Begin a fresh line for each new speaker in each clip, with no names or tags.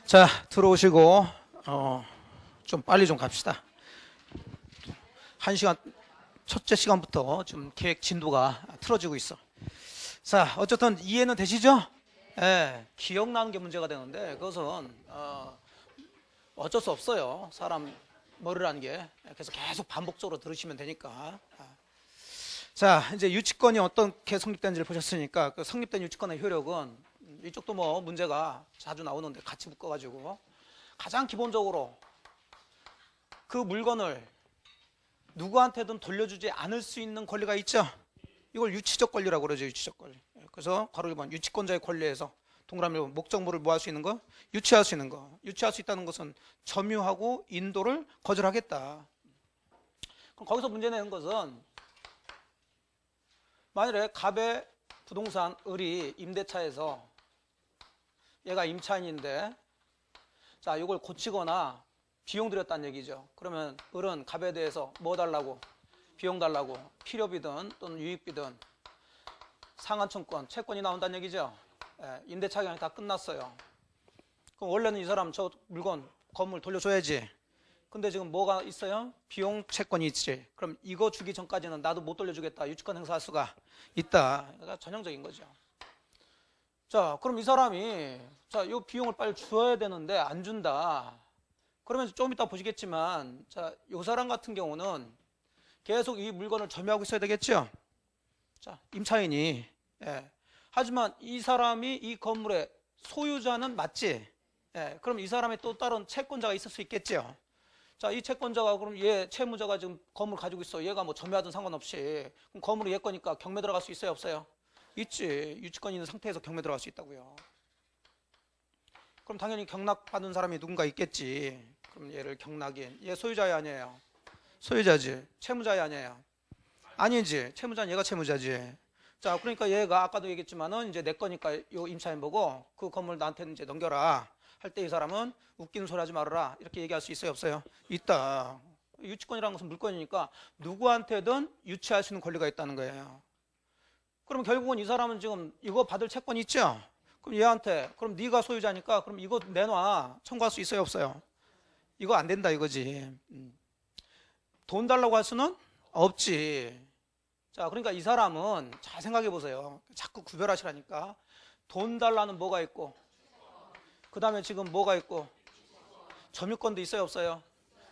자, 들어오시고 좀 빨리 좀 갑시다. 1시간, 첫째 시간부터 좀 계획 진도가 틀어지고 있어. 자, 어쨌든 이해는 되시죠? 예, 기억나는 게 문제가 되는데 그것은 어쩔 수 없어요. 사람 머리라는 게. 그래서 계속 반복적으로 들으시면 되니까. 자, 이제 유치권이 어떻게 성립되는지를 보셨으니까 그 성립된 유치권의 효력은 이쪽도 뭐 문제가 자주 나오는데 같이 묶어가지고 가장 기본적으로 그 물건을 누구한테든 돌려주지 않을 수 있는 권리가 있죠. 이걸 유치적 권리라고 그러죠. 유치적 권리. 그래서 바로 1번 유치권자의 권리에서 동그라미 목적물을 뭐 할 수 있는 거? 유치할 수 있는 거. 유치할 수 있다는 것은 점유하고 인도를 거절하겠다. 그럼 거기서 문제 내는 것은 만일에 갑의 부동산 을이 임대차에서 얘가 임차인인데 자 이걸 고치거나 비용 들였다는 얘기죠. 그러면 을은 갑에 대해서 뭐 달라고? 비용 달라고 필요비든 또는 유익비든 상환청권, 채권이 나온다는 얘기죠. 임대차 기간이 다 끝났어요. 그럼 원래는 이 사람 저 물건, 건물 돌려줘야지. 근데 지금 뭐가 있어요? 비용 채권이 있지. 그럼 이거 주기 전까지는 나도 못 돌려주겠다. 유치권 행사할 수가 있다. 그러니까 전형적인 거죠. 자, 그럼 이 사람이 자, 이 비용을 빨리 줘야 되는데 안 준다. 그러면 좀 이따 보시겠지만 자, 이 사람 같은 경우는 계속 이 물건을 점유하고 있어야 되겠죠. 자, 임차인이. 예. 하지만 이 사람이 이 건물의 소유자는 맞지. 예. 그럼 이 사람의 또 다른 채권자가 있을 수 있겠죠. 자, 이 채권자가 그럼 얘 채무자가 지금 건물 가지고 있어. 얘가 뭐 점유하든 상관없이. 그럼 건물이 얘 거니까 경매 들어갈 수 있어요, 없어요? 있지. 유치권 있는 상태에서 경매 들어갈 수 있다고요. 그럼 당연히 경락받은 사람이 누군가 있겠지. 그럼 얘를 경락인. 얘 소유자야 아니에요? 소유자지. 채무자야 아니에요? 아니지. 채무자는 얘가 채무자지. 자, 그러니까 얘가 아까도 얘기했지만은 이제 내 거니까 요 임차인 보고 그 건물 나한테 이제 넘겨라. 할 때 이 사람은 웃기는 소리 하지 말아라. 이렇게 얘기할 수 있어요, 없어요? 있다. 유치권이라는 것은 물건이니까 누구한테든 유치할 수 있는 권리가 있다는 거예요. 그럼 결국은 이 사람은 지금 이거 받을 채권이 있죠? 그럼 얘한테 그럼 네가 소유자니까 그럼 이거 내놔. 청구할 수 있어요, 없어요? 이거 안 된다 이거지. 돈 달라고 할 수는 없지. 자, 그러니까 이 사람은 잘 생각해 보세요. 자꾸 구별하시라니까. 돈 달라는 뭐가 있고 그 다음에 지금 뭐가 있고 점유권도 있어요, 없어요?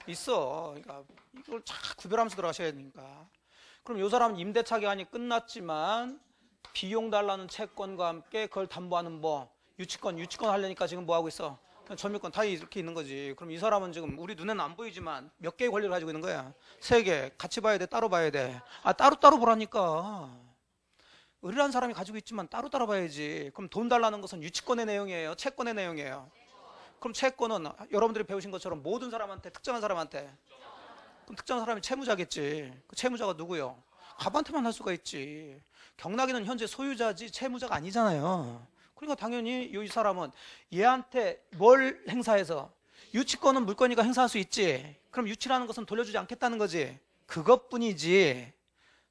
있어. 그러니까 이걸 잘 구별하면서 들어가셔야 되니까. 그럼 이 사람은 임대차 기간이 끝났지만 비용 달라는 채권과 함께 그걸 담보하는 뭐 유치권 하려니까 지금 뭐 하고 있어? 점유권 다 이렇게 있는 거지. 그럼 이 사람은 지금 우리 눈에는 안 보이지만 몇 개의 권리를 가지고 있는 거야? 3개. 같이 봐야 돼? 따로 봐야 돼? 아, 따로따로 보라니까. 을이라는 사람이 가지고 있지만 따로따로 봐야지. 그럼 돈 달라는 것은 유치권의 내용이에요? 채권의 내용이에요? 그럼 채권은 여러분들이 배우신 것처럼 모든 사람한테, 특정한 사람한테. 그럼 특정한 사람이 채무자겠지. 그 채무자가 누구요? 갑한테만 할 수가 있지. 경락이는 현재 소유자지 채무자가 아니잖아요. 그러니까 당연히 이 사람은 얘한테 뭘 행사해서 유치권은 물건이니까 행사할 수 있지. 그럼 유치라는 것은 돌려주지 않겠다는 거지. 그것뿐이지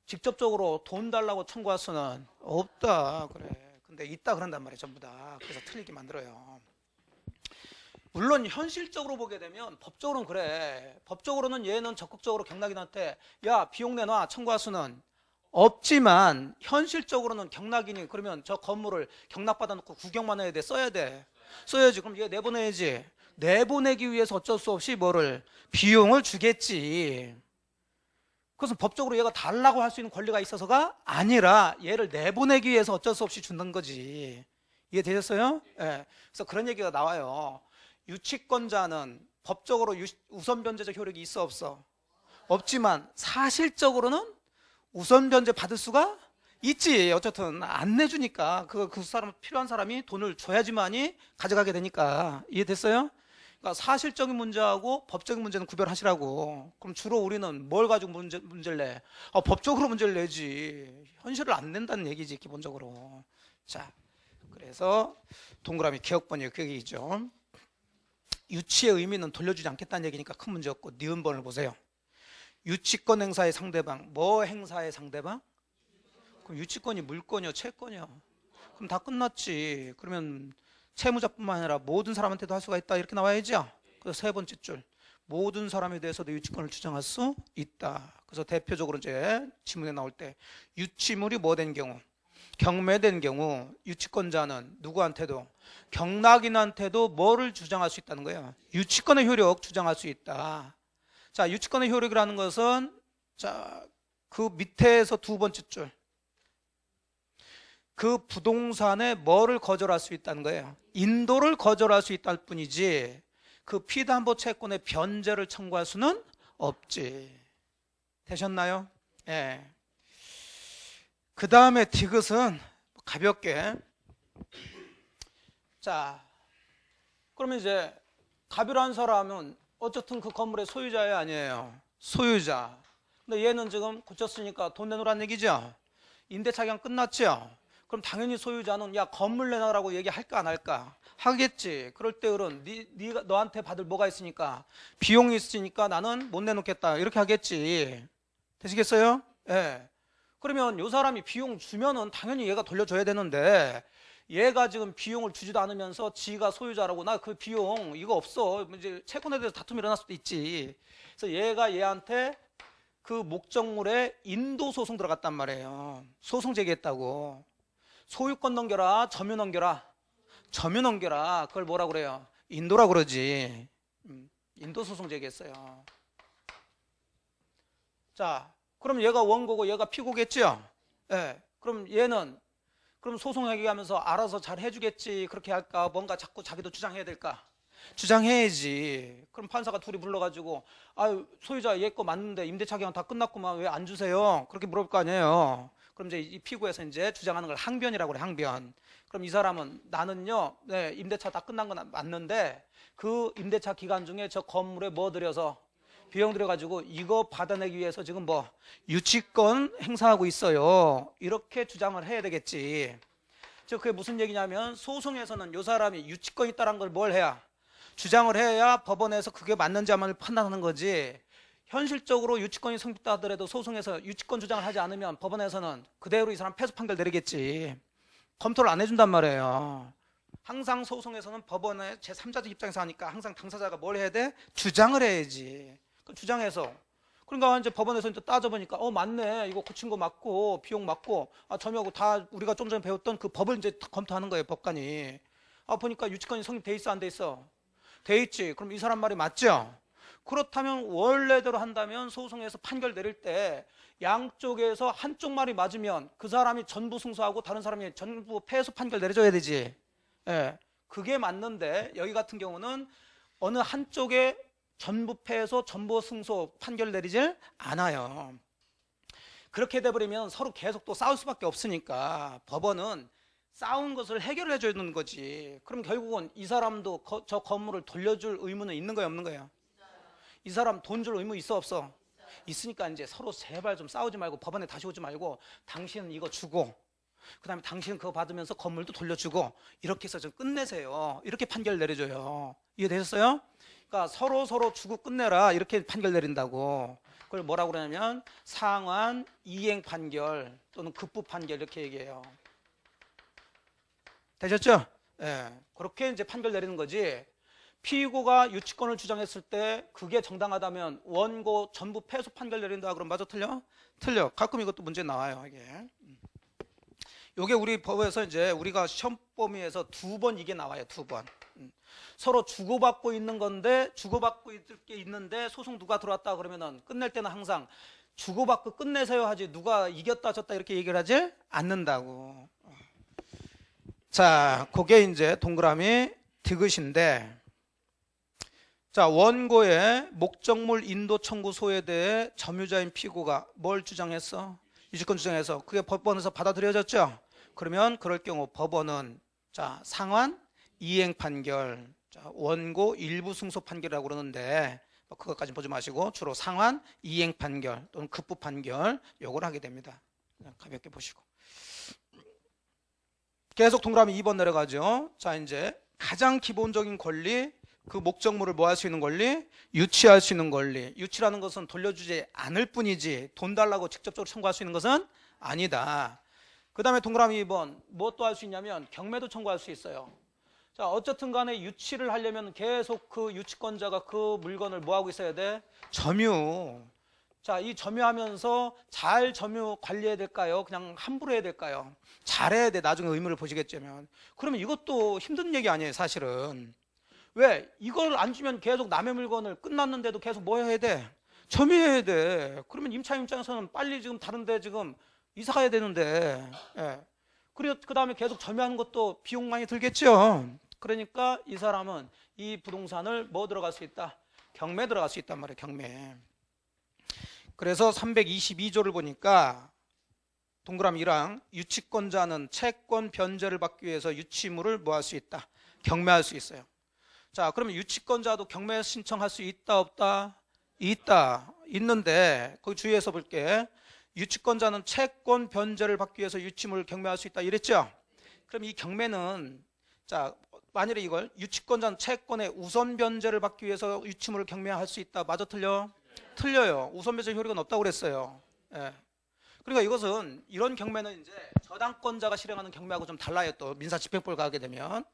직접적으로 돈 달라고 청구할 수는 없다. 그래. 근데 있다 그런단 말이에요. 전부 다. 그래서 틀리게 만들어요. 물론 현실적으로 보게 되면 법적으로는 그래. 법적으로는 얘는 적극적으로 경락인한테 야 비용 내놔 청구할 수는 없지만 현실적으로는 경락인이 그러면 저 건물을 경락받아 놓고 구경만 해야 돼? 써야 돼? 써야지. 그럼 얘 내보내야지. 내보내기 위해서 어쩔 수 없이 뭐를 비용을 주겠지. 그것은 법적으로 얘가 달라고 할 수 있는 권리가 있어서가 아니라 얘를 내보내기 위해서 어쩔 수 없이 준다는 거지. 이해되셨어요? 예. 그래서 그런 얘기가 나와요. 유치권자는 법적으로 우선 변제적 효력이 있어 없어? 없지만 사실적으로는 우선 변제 받을 수가 있지. 어쨌든 안 내주니까 그 사람 필요한 사람이 돈을 줘야지만이 가져가게 되니까. 이해됐어요? 그러니까 사실적인 문제하고 법적인 문제는 구별하시라고. 그럼 주로 우리는 뭘 가지고 문제를 내? 법적으로 문제를 내지. 현실을 안 낸다는 얘기지 기본적으로. 자, 그래서 동그라미 기억번이 그 얘기죠. 유치의 의미는 돌려주지 않겠다는 얘기니까 큰 문제 없고 니은번을 보세요. 유치권 행사의 상대방, 뭐 행사의 상대방? 그럼 유치권이 물권이요, 채권이요? 그럼 다 끝났지. 그러면 채무자뿐만 아니라 모든 사람한테도 할 수가 있다 이렇게 나와야죠. 그래서 세 번째 줄 모든 사람에 대해서도 유치권을 주장할 수 있다. 그래서 대표적으로 이제 지문에 나올 때 유치물이 뭐 된 경우, 경매된 경우 유치권자는 누구한테도 경락인한테도 뭐를 주장할 수 있다는 거예요. 유치권의 효력 주장할 수 있다. 자, 유치권의 효력이라는 것은 자, 그 밑에서 두 번째 줄 그 부동산에 뭐를 거절할 수 있다는 거예요. 인도를 거절할 수 있다는 뿐이지 그 피담보 채권의 변제를 청구할 수는 없지. 되셨나요? 예. 그 다음에 디귿은 가볍게. 자, 그러면 이제 갑이라는 사람은 어쨌든 그 건물의 소유자야 아니에요? 소유자. 근데 얘는 지금 고쳤으니까 돈 내놓으란 얘기죠? 임대차 기간 끝났죠? 그럼 당연히 소유자는 야 건물 내놔라고 얘기할까 안 할까? 하겠지. 그럴 때 을은 네가 너한테 받을 뭐가 있으니까 비용이 있으니까 나는 못 내놓겠다 이렇게 하겠지. 되시겠어요? 예. 그러면 이 사람이 비용 주면은 당연히 얘가 돌려줘야 되는데 얘가 지금 비용을 주지도 않으면서 지가 소유자라고 나 그 비용 이거 없어 이제 채권에 대해서 다툼이 일어날 수도 있지. 그래서 얘가 얘한테 그 목적물에 인도 소송 들어갔단 말이에요. 소송 제기했다고. 소유권 넘겨라, 점유 넘겨라. 점유 넘겨라. 그걸 뭐라 그래요? 인도라 그러지. 인도 소송 제기했어요. 자, 그럼 얘가 원고고 얘가 피고겠죠? 예. 그럼 얘는 그럼 소송 얘기하면서 알아서 잘 해주겠지 그렇게 할까? 뭔가 자꾸 자기도 주장해야 될까? 주장해야지. 그럼 판사가 둘이 불러가지고 아유 소유자 얘 거 맞는데 임대차 기간 다 끝났구만 왜 안 주세요? 그렇게 물어볼 거 아니에요. 그럼 이제 이 피고에서 이제 주장하는 걸 항변이라고 그래. 항변. 그럼 이 사람은 나는요 네, 임대차 다 끝난 건 맞는데 그 임대차 기간 중에 저 건물에 뭐 들여서 비용 들여가지고 이거 받아내기 위해서 지금 뭐 유치권 행사하고 있어요. 이렇게 주장을 해야 되겠지. 즉 그게 무슨 얘기냐면 소송에서는 이 사람이 유치권 있다는 걸 뭘 해야 주장을 해야 법원에서 그게 맞는지 안 맞는지 판단하는 거지. 현실적으로 유치권이 성립다 하더라도 소송에서 유치권 주장을 하지 않으면 법원에서는 그대로 이 사람 패소 판결 내리겠지. 검토를 안 해준단 말이에요. 항상 소송에서는 법원의 제3자적 입장에서 하니까 항상 당사자가 뭘 해야 돼? 주장을 해야지. 그 주장해서 그러니까 이제 법원에서 이제 따져보니까 맞네 이거 고친 거 맞고 비용 맞고 점유하고 다 우리가 좀 전에 배웠던 그 법을 이제 검토하는 거예요. 법관이. 보니까 유치권이 성립돼 있어 안 돼 있어? 돼 있지. 그럼 이 사람 말이 맞죠? 그렇다면 원래대로 한다면 소송에서 판결 내릴 때 양쪽에서 한쪽 말이 맞으면 그 사람이 전부 승소하고 다른 사람이 전부 패소 판결 내려줘야 되지. 예, 그게 맞는데 여기 같은 경우는 어느 한쪽에 전부 패소 전부 승소 판결 내리질 않아요. 그렇게 돼버리면 서로 계속 또 싸울 수밖에 없으니까 법원은 싸운 것을 해결해 주는 거지. 그럼 결국은 이 사람도 저 건물을 돌려줄 의무는 있는 거예요 없는 거예요? 이 사람 돈 줄 의무 있어 없어? 있으니까 이제 서로 제발 좀 싸우지 말고 법원에 다시 오지 말고 당신은 이거 주고 그 다음에 당신은 그거 받으면서 건물도 돌려주고 이렇게 해서 좀 끝내세요. 이렇게 판결 내려줘요. 이해되셨어요? 그러니까 서로 주고 끝내라 이렇게 판결 내린다고. 그걸 뭐라고 그러냐면 상환, 이행 판결 또는 급부 판결 이렇게 얘기해요. 되셨죠? 예, 그렇게 이제 판결 내리는 거지. 피고가 유치권을 주장했을 때 그게 정당하다면 원고 전부 패소 판결 내린다 그럼 맞아 틀려? 틀려. 가끔 이것도 문제 나와요. 이게 우리 법에서 이제 우리가 시험 범위에서 2번 이게 나와요. 2번. 서로 주고받고 있는 건데 주고받고 있을 게 있는데 소송 누가 들어왔다 그러면은 끝낼 때는 항상 주고받고 끝내세요 하지 누가 이겼다 졌다 이렇게 얘기를 하지 않는다고. 자, 그게 이제 동그라미 디귿인데 자, 원고의 목적물 인도 청구소에 대해 점유자인 피고가 뭘 주장했어? 유치권 주장해서 그게 법원에서 받아들여졌죠? 그러면 그럴 경우 법원은 자, 상환, 이행 판결, 자, 원고 일부 승소 판결이라고 그러는데 그것까지 보지 마시고 주로 상환, 이행 판결 또는 급부 판결 요걸 하게 됩니다. 그냥 가볍게 보시고 계속 동그라미 2번 내려가죠. 자, 이제 가장 기본적인 권리 그 목적물을 뭐 할 수 있는 권리? 유치할 수 있는 권리. 유치라는 것은 돌려주지 않을 뿐이지 돈 달라고 직접적으로 청구할 수 있는 것은 아니다. 그 다음에 동그라미 2번 뭐 또 할 수 있냐면 경매도 청구할 수 있어요. 자, 어쨌든 간에 유치를 하려면 계속 그 유치권자가 그 물건을 뭐 하고 있어야 돼? 점유. 자, 이 점유하면서 잘 점유 관리해야 될까요? 그냥 함부로 해야 될까요? 잘해야 돼. 나중에 의무를 보시겠지만. 그러면 이것도 힘든 얘기 아니에요, 사실은. 왜? 이걸 안 주면 계속 남의 물건을 끝났는데도 계속 뭐 해야 돼? 점유해야 돼. 그러면 임차인 입장에서는 빨리 지금 다른데 지금 이사 가야 되는데. 예. 그리고 그 다음에 계속 점유하는 것도 비용 많이 들겠죠. 그러니까 이 사람은 이 부동산을 뭐 들어갈 수 있다? 경매 들어갈 수 있단 말이에요, 경매. 그래서 322조를 보니까 동그라미 1항 유치권자는 채권 변제를 받기 위해서 유치물을 뭐 할 수 있다? 경매할 수 있어요. 자, 그러면 유치권자도 경매 신청할 수 있다 없다? 있다. 있는데 거기 주의해서 볼게. 유치권자는 채권 변제를 받기 위해서 유치물을 경매할 수 있다 이랬죠? 그럼 이 경매는 자, 만일에 이걸 유치권자는 채권의 우선 변제를 받기 위해서 유치물을 경매할 수 있다. 맞아 틀려? 틀려요. 우선 변제 효력은 없다고 그랬어요. 예. 그러니까 이것은 이런 경매는 이제 저당권자가 실행하는 경매하고 좀 달라요. 또 민사 집행법을 가게 되면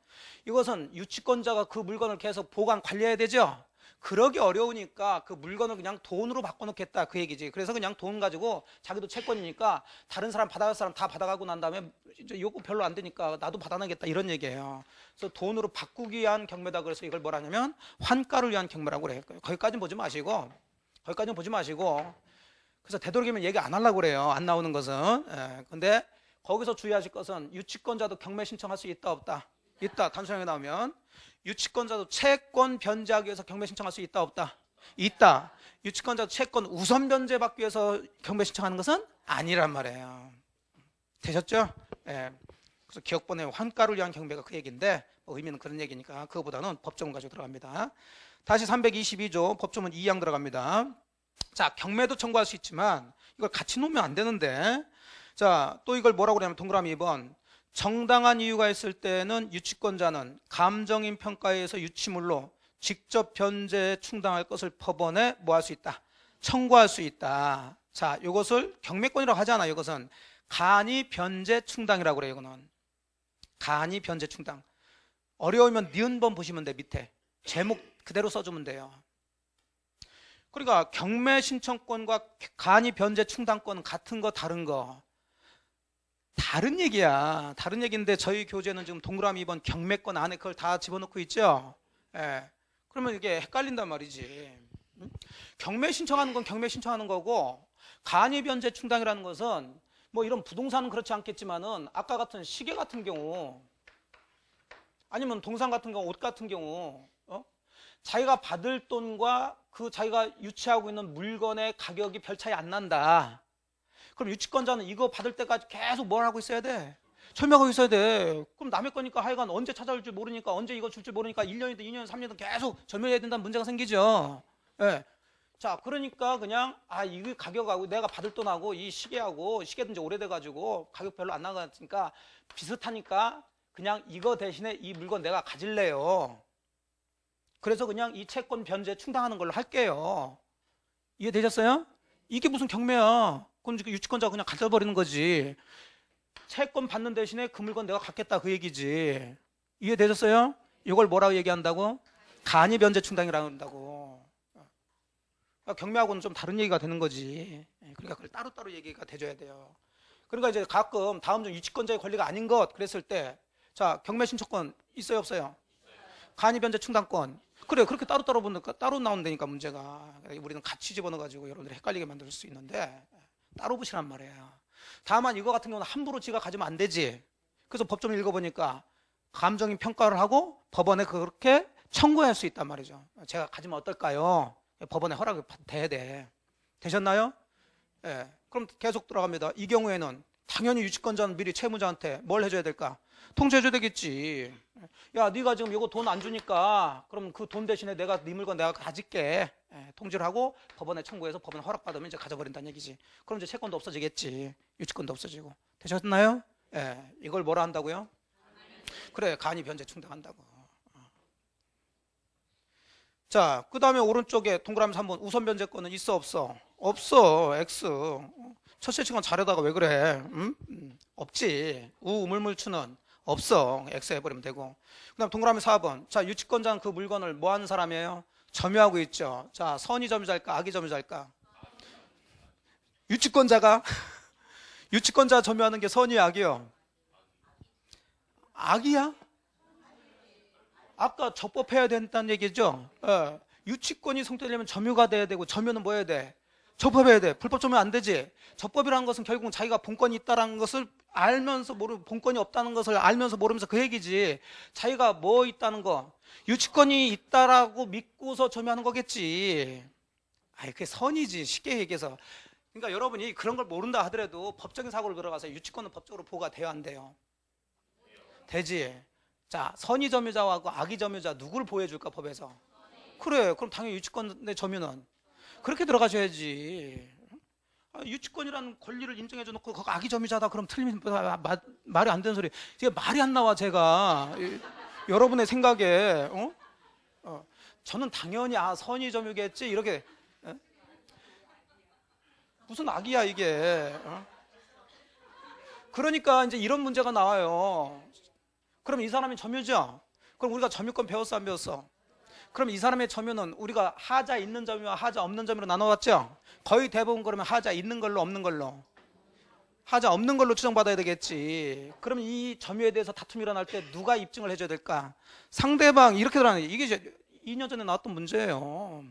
이것은 유치권자가 그 물건을 계속 보관 관리해야 되죠. 그러기 어려우니까 그 물건을 그냥 돈으로 바꿔놓겠다 그 얘기지. 그래서 그냥 돈 가지고 자기도 채권이니까 다른 사람 받아갈 사람 다 받아가고 난 다음에 이제 요거 별로 안 되니까 나도 받아내겠다 이런 얘기예요. 그래서 돈으로 바꾸기 위한 경매다. 그래서 이걸 뭐라 하냐면 환가를 위한 경매라고 그래요. 거기까지는 보지 마시고 그래서 되도록이면 얘기 안 하려고 그래요. 안 나오는 것은. 예. 근데 거기서 주의하실 것은 유치권자도 경매 신청할 수 있다 없다? 있다. 단순하게 나오면 유치권자도 채권 변제하기 위해서 경매 신청할 수 있다 없다? 있다. 유치권자도 채권 우선 변제 받기 위해서 경매 신청하는 것은 아니란 말이에요. 되셨죠? 예. 그래서 기억번에 환가를 위한 경매가 그 얘기인데 뭐 의미는 그런 얘기니까 그거보다는 법조문 가지고 들어갑니다. 다시 322조 법조문 2항 들어갑니다. 자, 경매도 청구할 수 있지만 이걸 같이 놓으면 안 되는데 자, 또 이걸 뭐라고 그러냐면 동그라미 2번 정당한 이유가 있을 때는 유치권자는 감정인 평가에 의해서 유치물로 직접 변제에 충당할 것을 법원에 뭐 할 수 있다? 청구할 수 있다. 자, 이것을 경매권이라고 하지 않아요. 이것은 간이 변제 충당이라고 그래요. 이거는 간이 변제 충당. 어려우면 니은 번 보시면 돼. 밑에 제목 그대로 써주면 돼요. 그러니까 경매 신청권과 간이 변제 충당권은 같은 거 다른 거 다른 얘기야. 다른 얘기인데 저희 교재는 지금 동그라미 2번 경매권 안에 그걸 다 집어넣고 있죠. 예. 그러면 이게 헷갈린단 말이지. 경매 신청하는 건 경매 신청하는 거고 간이 변제 충당이라는 것은 뭐 이런 부동산은 그렇지 않겠지만은 아까 같은 시계 같은 경우 아니면 동산 같은 경우 옷 같은 경우 자기가 받을 돈과 그 자기가 유치하고 있는 물건의 가격이 별 차이 안 난다. 그럼 유치권자는 이거 받을 때까지 계속 뭘 하고 있어야 돼? 설명하고 있어야 돼. 그럼 남의 거니까 하여간 언제 찾아올지 모르니까 언제 이거 줄지 모르니까 1년이든 2년, 3년이든 계속 전매해야 된다는 문제가 생기죠. 예. 자, 그러니까 그냥 이 가격하고 내가 받을 돈하고 이 시계하고 시계도 이제 오래돼가지고 가격 별로 안 나가니까 비슷하니까 그냥 이거 대신에 이 물건 내가 가질래요. 그래서 그냥 이 채권 변제 충당하는 걸로 할게요. 이해되셨어요? 이게 무슨 경매야. 그럼 유치권자가 그냥 가져버리는 거지. 채권 받는 대신에 그 물건 내가 갖겠다 그 얘기지. 이해되셨어요? 이걸 뭐라고 얘기한다고? 간이 변제 충당이라고 한다고. 그러니까 경매하고는 좀 다른 얘기가 되는 거지. 그러니까 그걸 따로따로 얘기가 돼줘야 돼요. 그러니까 이제 가끔 다음 중 유치권자의 권리가 아닌 것 그랬을 때 자, 경매 신청권 있어요 없어요? 간이 변제 충당권. 그래, 그렇게 따로따로 보니까 따로 나온다니까 문제가. 우리는 같이 집어넣어가지고 여러분들이 헷갈리게 만들 수 있는데 따로 보시란 말이에요. 다만 이거 같은 경우는 함부로 지가 가지면 안 되지. 그래서 법좀 읽어보니까 감정인 평가를 하고 법원에 그렇게 청구할 수 있단 말이죠. 제가 가지면 어떨까요? 법원에 허락을 받아야 돼. 되셨나요? 예. 그럼 계속 들어갑니다. 이 경우에는 당연히 유치권자는 미리 채무자한테 뭘 해줘야 될까? 통지해줘야 되겠지. 야, 네가 지금 이거 돈 안 주니까 그럼 그 돈 대신에 내가 네 물건 내가 가질게. 통지를 하고 법원에 청구해서 법원 허락받으면 이제 가져버린다는 얘기지. 그럼 이제 채권도 없어지겠지. 유치권도 없어지고. 되셨나요? 예. 이걸 뭐라 한다고요? 그래, 간이 변제 충당한다고. 자, 그 다음에 오른쪽에 동그라미 3번 우선 변제권은 있어 없어? 없어. X. 첫째 시간 자려다가 왜 그래? 없지. 우물물추는 없어. X 해버리면 되고. 그 다음 동그라미 4번. 자, 유치권자는 그 물건을 뭐 하는 사람이에요? 점유하고 있죠. 자, 선의 점유자일까? 악의 점유자일까? 유치권자가 유치권자 점유하는 게 선의 악이요? 악이야? 아까 적법해야 된다는 얘기죠. 유치권이 성립되려면 점유가 돼야 되고, 점유는 뭐 해야 돼? 적법해야 돼. 불법 점유 안 되지. 적법이라는 것은 결국은 자기가 본권이 있다는 것을 알면서 모르고, 본권이 없다는 것을 알면서 모르면서 그 얘기지. 자기가 뭐 있다는 거, 유치권이 있다라고 믿고서 점유하는 거겠지. 아이, 그게 선이지, 쉽게 얘기해서. 그러니까 여러분이 그런 걸 모른다 하더라도 법적인 사고를 들어가서 유치권은 법적으로 보호가 돼요, 안 돼요? 되지. 자, 선의 점유자하고 악의 점유자 누구를 보호해 줄까, 법에서? 그래, 그럼 당연히 유치권의 점유는 그렇게 들어가셔야지. 유치권이라는 권리를 인정해 줘 놓고 그거 악의 점유자다 그럼 틀리면 말이 안 되는 소리. 이게 말이 안 나와. 제가 여러분의 생각에 저는 당연히 선의 점유겠지 이렇게. 무슨 악이야 이게. 그러니까 이제 이런 문제가 나와요. 그럼 이 사람이 점유죠? 그럼 우리가 점유권 배웠어, 안 배웠어? 그럼 이 사람의 점유는 우리가 하자 있는 점유와 하자 없는 점유로 나눠왔죠? 거의 대부분 그러면 하자 있는 걸로 없는 걸로, 하자 없는 걸로 추정받아야 되겠지. 그럼 이 점유에 대해서 다툼이 일어날 때 누가 입증을 해줘야 될까? 상대방. 이렇게 들어가는 이게 이제 2년 전에 나왔던 문제예요.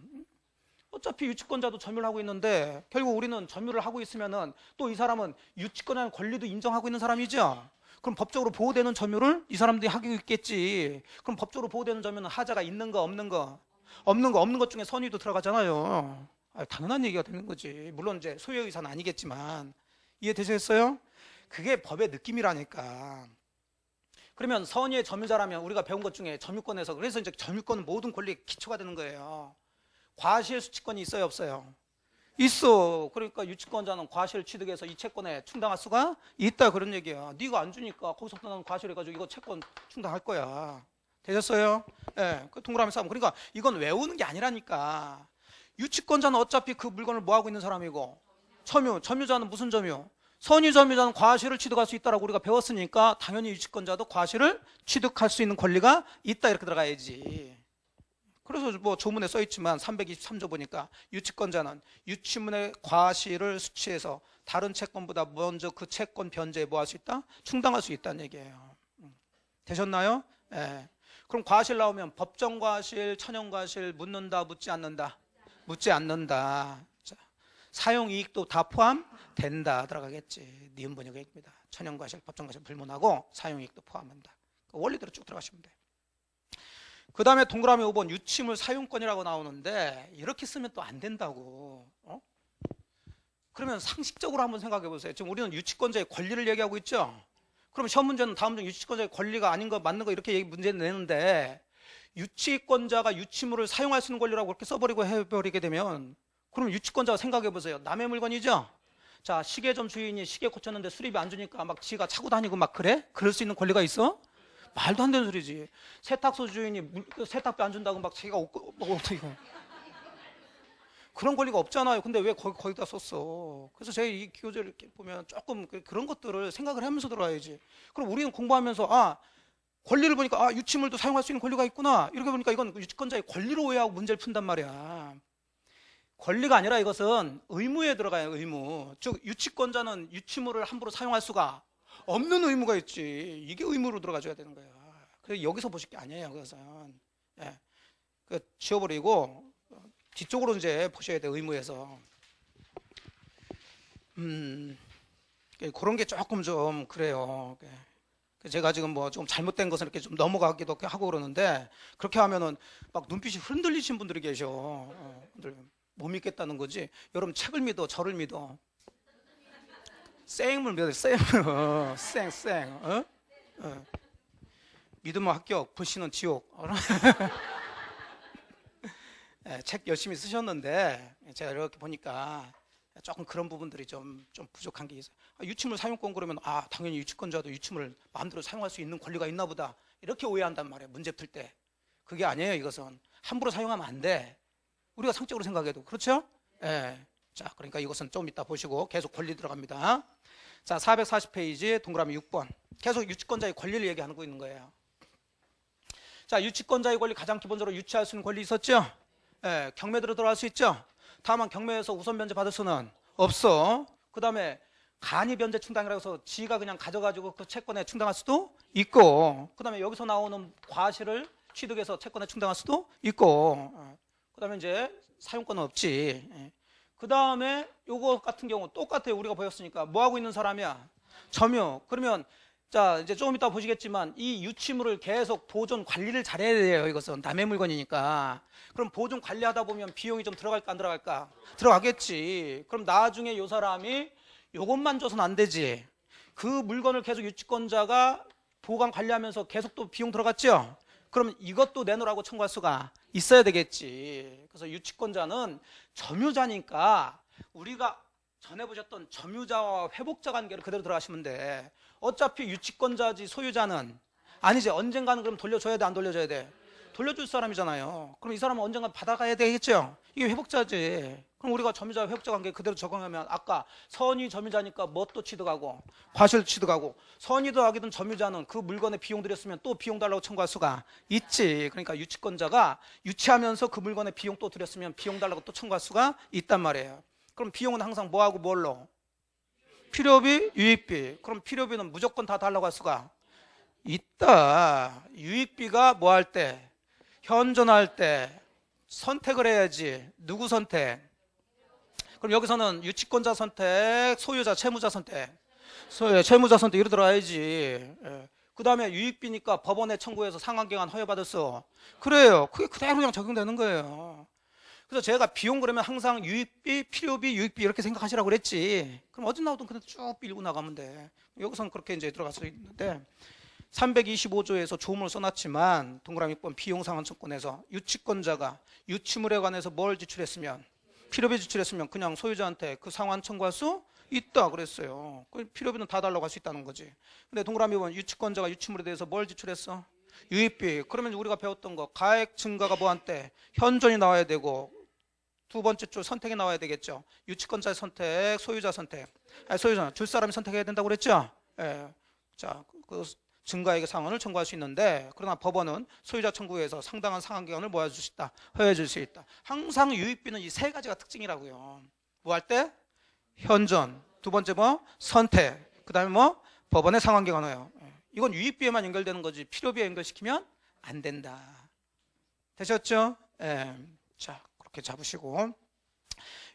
어차피 유치권자도 점유를 하고 있는데 결국 우리는 점유를 하고 있으면은 또 이 사람은 유치권이라는 권리도 인정하고 있는 사람이죠. 그럼 법적으로 보호되는 점유를 이 사람들이 하고 있겠지. 그럼 법적으로 보호되는 점유는 하자가 있는 거 없는 거, 없는 것 중에 선의도 들어가잖아요. 당연한 얘기가 되는 거지. 물론 이제 소유의 의사는 아니겠지만. 이해되셨어요? 그게 법의 느낌이라니까. 그러면 선의의 점유자라면 우리가 배운 것 중에 점유권에서, 그래서 이제 점유권은 모든 권리의 기초가 되는 거예요. 과실수취권이 있어요, 없어요? 있어. 그러니까 유치권자는 과실 취득해서 이 채권에 충당할 수가 있다, 그런 얘기야. 네가 안 주니까 거기서부터 나는 과실해가지고 이거 채권 충당할 거야. 되셨어요? 예, 그 동그라미 싸움. 그러니까 이건 외우는 게 아니라니까. 유치권자는 어차피 그 물건을 뭐 하고 있는 사람이고, 점유자는 무슨 점유? 선의 점유자는 과실을 취득할 수 있다라고 우리가 배웠으니까 당연히 유치권자도 과실을 취득할 수 있는 권리가 있다, 이렇게 들어가야지. 그래서 뭐 조문에 써 있지만 323조 보니까 유치권자는 유치문의 과실을 수취해서 다른 채권보다 먼저 그 채권 변제에 뭐 할 수 있다? 충당할 수 있다는 얘기예요. 되셨나요? 예. 그럼 과실 나오면 법정 과실, 천연 과실, 묻는다, 묻지 않는다? 묻지 않는다. 자, 사용 이익도 다 포함된다 들어가겠지. 니은 번역입니다. 천연 과실, 법정 과실 불문하고 사용 이익도 포함한다. 원리대로 쭉 들어가시면 돼. 그 다음에 동그라미 5번 유치물 사용권이라고 나오는데 이렇게 쓰면 또 안 된다고. 그러면 상식적으로 한번 생각해 보세요. 지금 우리는 유치권자의 권리를 얘기하고 있죠. 그럼 시험 문제는 다음 중 유치권자의 권리가 아닌 거 맞는 거 이렇게 문제를 내는데, 유치권자가 유치물을 사용할 수 있는 권리라고 그렇게 써버리고 해버리게 되면, 그럼 유치권자가 생각해 보세요. 남의 물건이죠. 자, 시계점 주인이 시계 고쳤는데 수리비 안 주니까 막 지가 차고 다니고 막 그래? 그럴 수 있는 권리가 있어? 말도 안 되는 소리지. 세탁소 주인이 세탁비 안 준다고 막 자기가 어떻게 그런 권리가 없잖아요. 근데 왜 거기다 썼어? 그래서 제가 이 교재를 이렇게 보면 조금 그런 것들을 생각을 하면서 들어와야지. 그럼 우리는 공부하면서 권리를 보니까 유치물도 사용할 수 있는 권리가 있구나. 이렇게 보니까 이건 유치권자의 권리로 오해하고 문제를 푼단 말이야. 권리가 아니라 이것은 의무에 들어가요. 의무. 즉 유치권자는 유치물을 함부로 사용할 수가 없는 의무가 있지. 이게 의무로 들어가줘야 되는 거야. 그래서 여기서 보실 게 아니에요. 그것은 지워버리고 뒤쪽으로 이제 보셔야 돼. 의무에서. 그런 게 조금 좀 그래요. 제가 지금 뭐 좀 잘못된 것을 이렇게 좀 넘어가기도 하고 그러는데, 그렇게 하면은 막 눈빛이 흔들리신 분들이 계셔. 못 믿겠다는 거지. 여러분 책을 믿어, 저를 믿어? 쌩을 믿어, 쌩을. 쌩. 믿으면 합격, 불신은 지옥. 책 열심히 쓰셨는데 제가 이렇게 보니까 조금 그런 부분들이 좀 부족한 게 있어요. 유치물 사용권 그러면 당연히 유치권자도 유치물을 마음대로 사용할 수 있는 권리가 있나 보다, 이렇게 오해한단 말이에요. 문제 풀 때. 그게 아니에요. 이것은 함부로 사용하면 안 돼. 우리가 상적으로 생각해도. 그렇죠? 자, 그러니까 이것은 좀 이따 보시고 계속 권리 들어갑니다. 자, 440페이지 동그라미 6번. 계속 유치권자의 권리를 얘기하고 있는 거예요. 자, 유치권자의 권리 가장 기본적으로 유치할 수 있는 권리 있었죠? 예, 경매대로 들어갈 수 있죠? 다만 경매에서 우선 변제 받을 수는 없어. 그 다음에 간이 변제 충당이라고 해서 지가 그냥 가져가지고 그 채권에 충당할 수도 있고, 그 다음에 여기서 나오는 과실을 취득해서 채권에 충당할 수도 있고, 그 다음에 이제 사용권은 없지. 그 다음에 요거 같은 경우 똑같아요. 우리가 보였으니까 뭐 하고 있는 사람이야? 점유. 그러면 자, 이제 조금 이따 보시겠지만 이 유치물을 계속 보존 관리를 잘해야 돼요. 이것은 남의 물건이니까. 그럼 보존 관리하다 보면 비용이 좀 들어갈까 안 들어갈까? 들어가겠지. 그럼 나중에 요 사람이 요것만 줘서는 안 되지. 그 물건을 계속 유치권자가 보관 관리하면서 계속 또 비용 들어갔죠? 그럼 이것도 내놓으라고 청구할 수가 있어야 되겠지. 그래서 유치권자는 점유자니까 우리가 전에 보셨던 점유자와 회복자 관계를 그대로 들어가시면 돼. 어차피 유치권자지 소유자는 아니지. 언젠가는 그럼 돌려줘야 돼, 안 돌려줘야 돼? 돌려줄 사람이잖아요. 그럼 이 사람은 언젠가 받아가야 되겠죠? 이게 회복자지. 그럼 우리가 점유자 회복자 관계 그대로 적용하면 아까 선의 점유자니까 뭣도 취득하고 과실 취득하고, 선의도 하기든 점유자는 그 물건에 비용 들였으면 또 비용 달라고 청구할 수가 있지. 그러니까 유치권자가 유치하면서 그 물건에 비용 또 들였으면 비용 달라고 또 청구할 수가 있단 말이에요. 그럼 비용은 항상 뭐하고 뭘로? 필요비, 유익비. 그럼 필요비는 무조건 다 달라고 할 수가 있다. 유익비가 뭐 할 때? 현존할 때 선택을 해야지. 누구 선택? 그럼 여기서는 유치권자 선택, 소유자, 채무자 선택. 채무자 선택 이로 들어가야지. 그 다음에 유익비니까 법원에 청구해서 상환기간 허여받을 수. 그래요. 그게 그대로 그냥 적용되는 거예요. 그래서 제가 비용 그러면 항상 유익비, 필요비, 유익비 이렇게 생각하시라고 그랬지. 그럼 어디 나오든 그냥 쭉 빌고 나가면 돼. 여기서는 그렇게 이제 들어갈 수 있는데 325조에서 조문을 써놨지만 동그라미 6번 비용상환청구에서 유치권자가 유치물에 관해서 뭘 지출했으면 필요비 지출했으면 그냥 소유자한테 그 상환 청구할 수 있다 그랬어요. 필요비는 다 달라고 할 수 있다는 거지. 근데 동그라미 6번 유치권자가 유치물에 대해서 뭘 지출했어? 유익비. 그러면 우리가 배웠던 거 가액 증가가 뭐한테? 현존이 나와야 되고 두 번째 줄 선택이 나와야 되겠죠. 유치권자의 선택, 소유자 선택. 소유자 줄 사람이 선택해야 된다고 그랬죠. 예. 자, 그 증가액의 상환을 청구할 수 있는데 그러나 법원은 소유자 청구에서 상당한 상환기간을 뭐 해줄 수 있다? 허여줄 수 있다. 항상 유익비는 이 세 가지가 특징이라고요. 뭐 할 때? 현존. 두 번째 뭐? 선택. 그 다음에 뭐? 법원의 상환기간 허여. 이건 유익비에만 연결되는 거지 필요비에 연결시키면 안 된다. 되셨죠? 예. 자, 그렇게 잡으시고.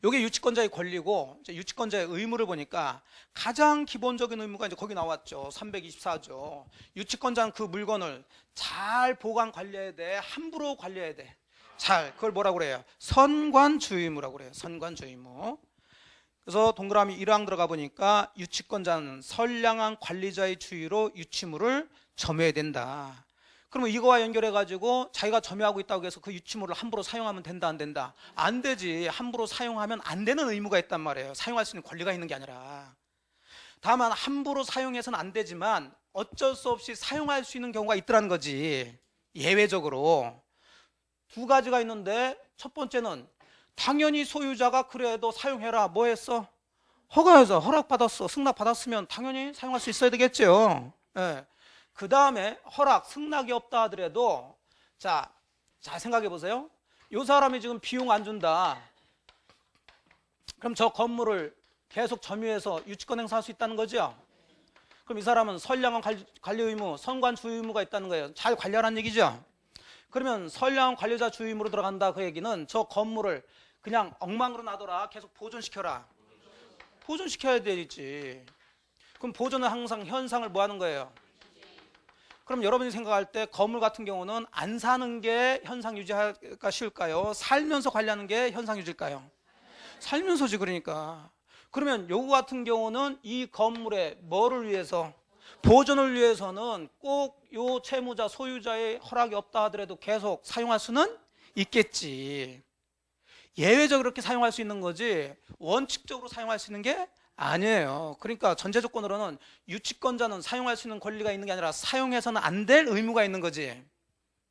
이게 유치권자의 권리고 이제 유치권자의 의무를 보니까 가장 기본적인 의무가 이제 거기 나왔죠. 324조. 유치권자는 그 물건을 잘 보관 관리해야 돼. 함부로 관리해야 돼. 잘. 그걸 뭐라고 그래요? 선관주의무라고 그래요. 선관주의무. 그래서 동그라미 1항 들어가 보니까 유치권자는 선량한 관리자의 주의로 유치물을 점유해야 된다. 그러면 이거와 연결해가지고 자기가 점유하고 있다고 해서 그 유치물을 함부로 사용하면 된다 안 된다? 안 되지. 함부로 사용하면 안 되는 의무가 있단 말이에요. 사용할 수 있는 권리가 있는 게 아니라. 다만 함부로 사용해서는 안 되지만 어쩔 수 없이 사용할 수 있는 경우가 있더라는 거지. 예외적으로. 두 가지가 있는데 첫 번째는 당연히 소유자가 그래도 사용해라. 뭐 했어? 허가해서 허락받았어. 승낙받았으면 당연히 사용할 수 있어야 되겠죠. 예. 그 다음에 허락, 승낙이 없다 하더라도 자, 잘 생각해 보세요. 이 사람이 지금 비용 안 준다. 그럼 저 건물을 계속 점유해서 유치권 행사할 수 있다는 거죠. 그럼 이 사람은 선량한 관리 의무, 선관주의 의무가 있다는 거예요. 잘 관리하라는 얘기죠. 그러면 선량한 관리자 주의 의무로 들어간다 그 얘기는 저 건물을 그냥 엉망으로 놔둬라. 계속 보존시켜라. 보존시켜야 되지. 그럼 보존은 항상 현상을 뭐 하는 거예요? 그럼 여러분이 생각할 때 건물 같은 경우는 안 사는 게 현상 유지가 쉬울까요? 살면서 관리하는 게 현상 유지일까요? 살면서지. 그러니까 그러면 요거 같은 경우는 이 건물의 뭐를 위해서? 보존을 위해서는 꼭 요 채무자 소유자의 허락이 없다 하더라도 계속 사용할 수는 있겠지. 예외적으로 그렇게 사용할 수 있는 거지 원칙적으로 사용할 수 있는 게 아니에요. 그러니까 전제 조건으로는 유치권자는 사용할 수 있는 권리가 있는 게 아니라 사용해서는 안 될 의무가 있는 거지.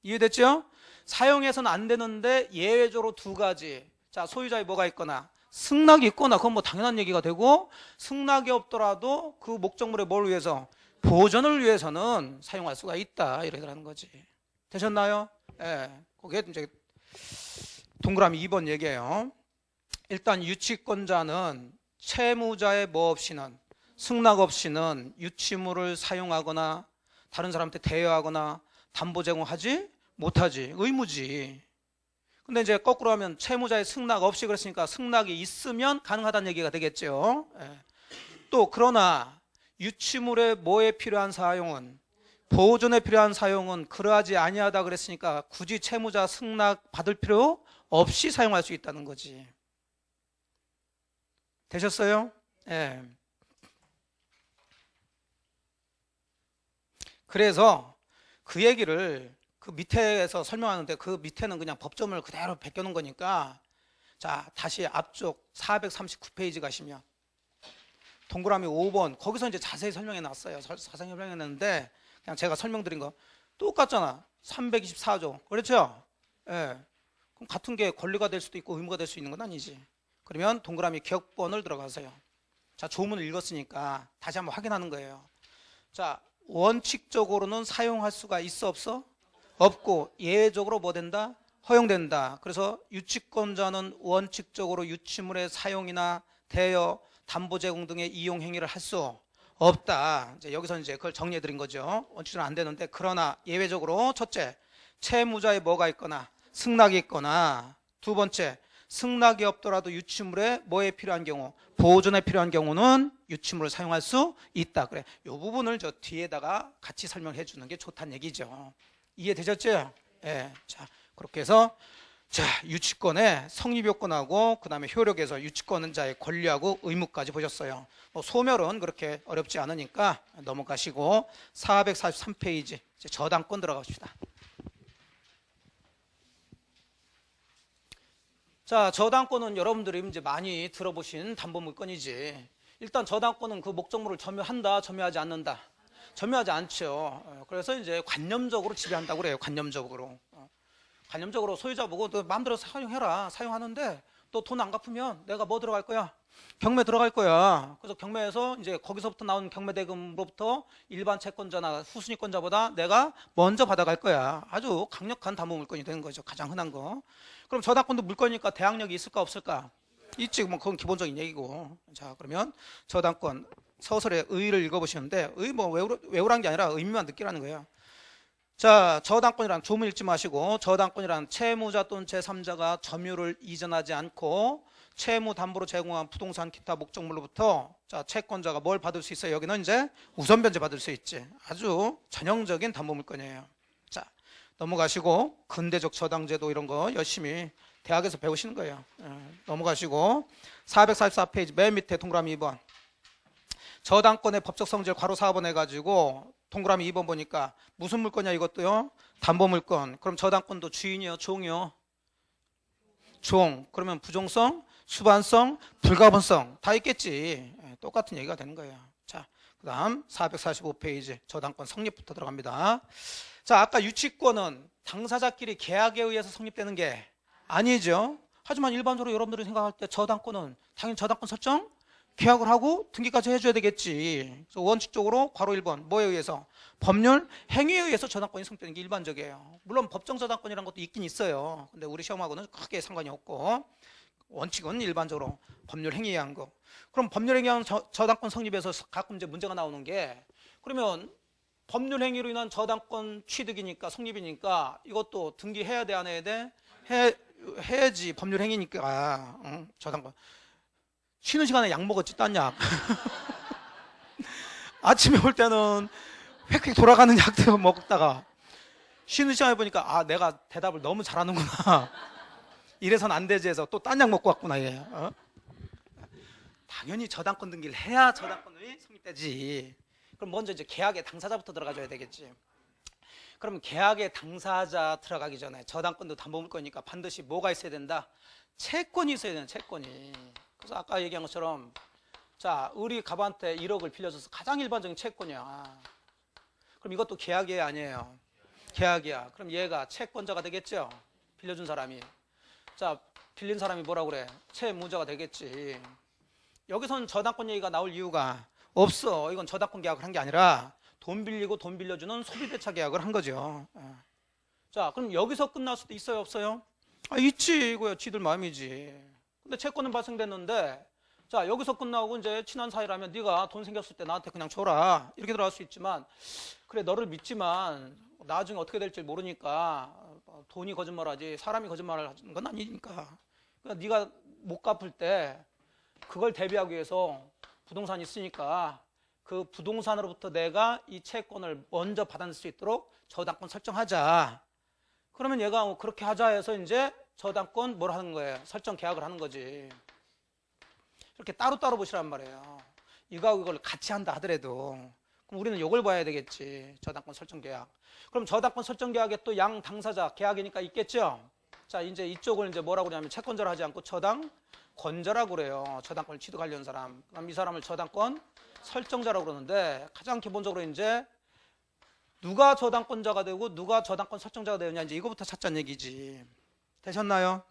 이해됐죠? 사용해서는 안 되는데 예외적으로 두 가지. 자, 소유자의 뭐가 있거나 승낙이 있거나 그건 뭐 당연한 얘기가 되고, 승낙이 없더라도 그 목적물의 뭘 위해서? 보존을 위해서는 사용할 수가 있다, 이러라는 거지. 되셨나요? 예. 그게 이제 동그라미 2번 얘기예요. 일단 유치권자는 채무자의 뭐 없이는, 승낙 없이는 유치물을 사용하거나 다른 사람한테 대여하거나 담보 제공하지 못하지. 의무지. 근데 이제 거꾸로 하면 채무자의 승낙 없이 그랬으니까 승낙이 있으면 가능하다는 얘기가 되겠죠. 예. 또 그러나 유치물의 뭐에 필요한 사용은, 보존에 필요한 사용은 그러하지 아니하다 그랬으니까 굳이 채무자 승낙 받을 필요 없이 사용할 수 있다는 거지. 되셨어요? 예. 그래서 그 얘기를 그 밑에서 설명하는데, 그 밑에는 그냥 법조문을 그대로 베껴놓은 거니까, 자, 다시 앞쪽 439페이지 가시면 동그라미 5번, 거기서 이제 자세히 설명해 놨어요. 자세히 설명해 놨는데 그냥 제가 설명드린 거 똑같잖아. 324조. 그렇죠? 예. 그럼 같은 게 권리가 될 수도 있고 의무가 될 수 있는 건 아니지. 그러면 동그라미 기억번을 들어가세요. 자, 조문을 읽었으니까 다시 한번 확인하는 거예요. 자, 원칙적으로는 사용할 수가 있어 없어? 없고 예외적으로 뭐 된다? 허용된다. 그래서 유치권자는 원칙적으로 유치물의 사용이나 대여, 담보 제공 등의 이용 행위를 할 수 없다. 이제 여기서 이제 그걸 정리해 드린 거죠. 원칙적으로 안 되는데, 그러나 예외적으로 첫째, 채무자에 뭐가 있거나 승낙이 있거나, 두 번째, 승낙이 없더라도 유치물에 뭐에 필요한 경우, 보존에 필요한 경우는 유치물을 사용할 수 있다. 그래. 이 부분을 저 뒤에다가 같이 설명해 주는 게 좋다는 얘기죠. 이해되셨죠? 예. 자, 그렇게 해서 자, 유치권의 성립 요건하고 그다음에 효력에서 유치권자의 권리하고 의무까지 보셨어요. 뭐 소멸은 그렇게 어렵지 않으니까 넘어가시고 443페이지 이제 저당권 들어갑시다. 자, 저당권은 여러분들이 이제 많이 들어보신 담보물건이지. 일단 저당권은 그 목적물을 점유한다, 점유하지 않는다. 점유하지 않죠. 그래서 이제 관념적으로 지배한다고 그래요. 관념적으로. 관념적으로 소유자 보고 너 마음대로 사용해라. 사용하는데 또 돈 안 갚으면 내가 뭐 들어갈 거야? 경매 들어갈 거야. 그래서 경매에서 이제 거기서부터 나온 경매 대금으로부터 일반 채권자나 후순위권자보다 내가 먼저 받아갈 거야. 아주 강력한 담보물건이 되는 거죠. 가장 흔한 거. 그럼 저당권도 물건이니까 대항력이 있을까 없을까? 있지. 뭐 그건 기본적인 얘기고. 자, 그러면 저당권 서술의 의의를 읽어보시는데, 의 뭐 외우란 게 아니라 의미만 느끼라는 거예요. 자, 저당권이란 조문 읽지 마시고, 저당권이란 채무자 또는 제3자가 점유를 이전하지 않고 채무 담보로 제공한 부동산 기타 목적물로부터 자, 채권자가 뭘 받을 수 있어요? 여기는 이제 우선 변제 받을 수 있지. 아주 전형적인 담보물건이에요. 자, 넘어가시고 근대적 저당제도 이런 거 열심히 대학에서 배우시는 거예요. 넘어가시고 444페이지 맨 밑에 동그라미 2번. 저당권의 법적 성질 괄호 4번 해가지고 동그라미 2번 보니까 무슨 물건이야 이것도요? 담보물건. 그럼 저당권도 주인이요? 종이요? 종. 그러면 부종성, 수반성, 불가분성 다 있겠지. 똑같은 얘기가 되는 거예요. 자, 그 다음 445페이지 저당권 성립부터 들어갑니다. 자, 아까 유치권은 당사자끼리 계약에 의해서 성립되는 게 아니죠. 하지만 일반적으로 여러분들이 생각할 때 저당권은 당연히 저당권 설정 계약을 하고 등기까지 해줘야 되겠지. 그래서 원칙적으로 괄호 1번 뭐에 의해서? 법률 행위에 의해서 저당권이 성립되는 게 일반적이에요. 물론 법정 저당권이라는 것도 있긴 있어요. 근데 우리 시험하고는 크게 상관이 없고 원칙은 일반적으로 법률 행위에 의한 거. 그럼 법률 행위에 의한 저당권 성립에서 가끔 이제 문제가 나오는 게, 그러면 법률 행위로 인한 저당권 취득이니까 성립이니까 이것도 등기해야 돼 안 해야 돼? 해야지. 법률 행위니까. 저당권. 쉬는 시간에 약 먹었지, 딴 약. 아침에 올 때는 획획 돌아가는 약들 먹다가 쉬는 시간에 보니까 아, 내가 대답을 너무 잘하는구나. 이래선 안 되지 해서 또 딴 약 먹고 왔구나. 얘. 당연히 저당권 등기를 해야 저당권이 성립되지. 그럼 먼저 이제 계약의 당사자부터 들어가줘야 되겠지. 그럼 계약의 당사자 들어가기 전에 저당권도 담보물건이니까 반드시 뭐가 있어야 된다? 채권이 있어야 되는 채권이. 그래서 아까 얘기한 것처럼 자, 우리 갑한테 1억을 빌려줘서 가장 일반적인 채권이야. 그럼 이것도 계약이에요 아니에요? 계약이야. 그럼 얘가 채권자가 되겠죠? 빌려준 사람이. 자, 빌린 사람이 뭐라 그래? 채무자가 되겠지. 여기서는 저당권 얘기가 나올 이유가 없어. 이건 저당권 계약을 한 게 아니라 돈 빌리고 돈 빌려주는 소비대차 계약을 한 거죠. 자, 그럼 여기서 끝날 수도 있어요, 없어요? 있지. 이거야 지들 마음이지. 근데 채권은 발생됐는데, 자, 여기서 끝나고 이제 친한 사이라면 네가 돈 생겼을 때 나한테 그냥 줘라 이렇게 들어갈 수 있지만, 그래 너를 믿지만 나중에 어떻게 될지 모르니까 돈이 거짓말하지 사람이 거짓말을 하는 건 아니니까, 그러니까 네가 못 갚을 때 그걸 대비하기 위해서 부동산이 있으니까 그 부동산으로부터 내가 이 채권을 먼저 받아낼 수 있도록 저당권 설정하자. 그러면 얘가 그렇게 하자 해서 이제 저당권 뭘 하는 거예요? 설정 계약을 하는 거지. 이렇게 따로따로 보시란 말이에요. 이거하고 이걸 같이 한다 하더라도 그럼 우리는 이걸 봐야 되겠지. 저당권 설정 계약. 그럼 저당권 설정 계약에 또 양 당사자 계약이니까 있겠죠. 자, 이제 이쪽을 이제 뭐라고 그러냐면 채권자를 하지 않고 저당권자라고 그래요. 저당권을 취득하려는 사람. 그럼 이 사람을 저당권 설정자라고 그러는데, 가장 기본적으로 이제 누가 저당권자가 되고 누가 저당권 설정자가 되느냐, 이제 이거부터 찾자는 얘기지. 되셨나요?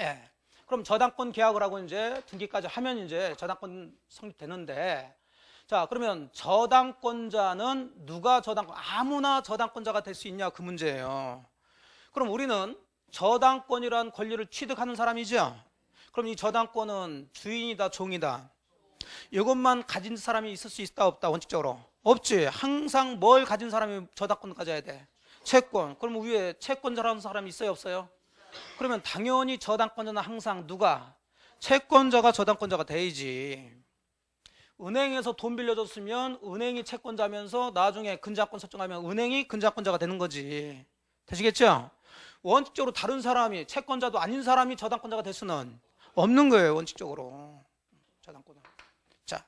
예. 그럼 저당권 계약을 하고 이제 등기까지 하면 이제 저당권 성립되는데, 자, 그러면 저당권자는 누가 아무나 저당권자가 될 수 있냐, 그 문제예요. 그럼 우리는 저당권이란 권리를 취득하는 사람이죠. 그럼 이 저당권은 주인이다, 종이다? 이것만 가진 사람이 있을 수 있다, 없다? 원칙적으로 없지. 항상 뭘 가진 사람이 저당권을 가져야 돼? 채권. 그럼 위에 채권자라는 사람이 있어요, 없어요? 그러면 당연히 저당권자는 항상 누가? 채권자가 저당권자가 돼야지. 은행에서 돈 빌려줬으면 은행이 채권자면서 나중에 근저당권 설정하면 은행이 근저당권자가 되는 거지. 되시겠죠? 원칙적으로 다른 사람이, 채권자도 아닌 사람이 저당권자가 될 수는 없는 거예요, 원칙적으로. 저당권은. 자,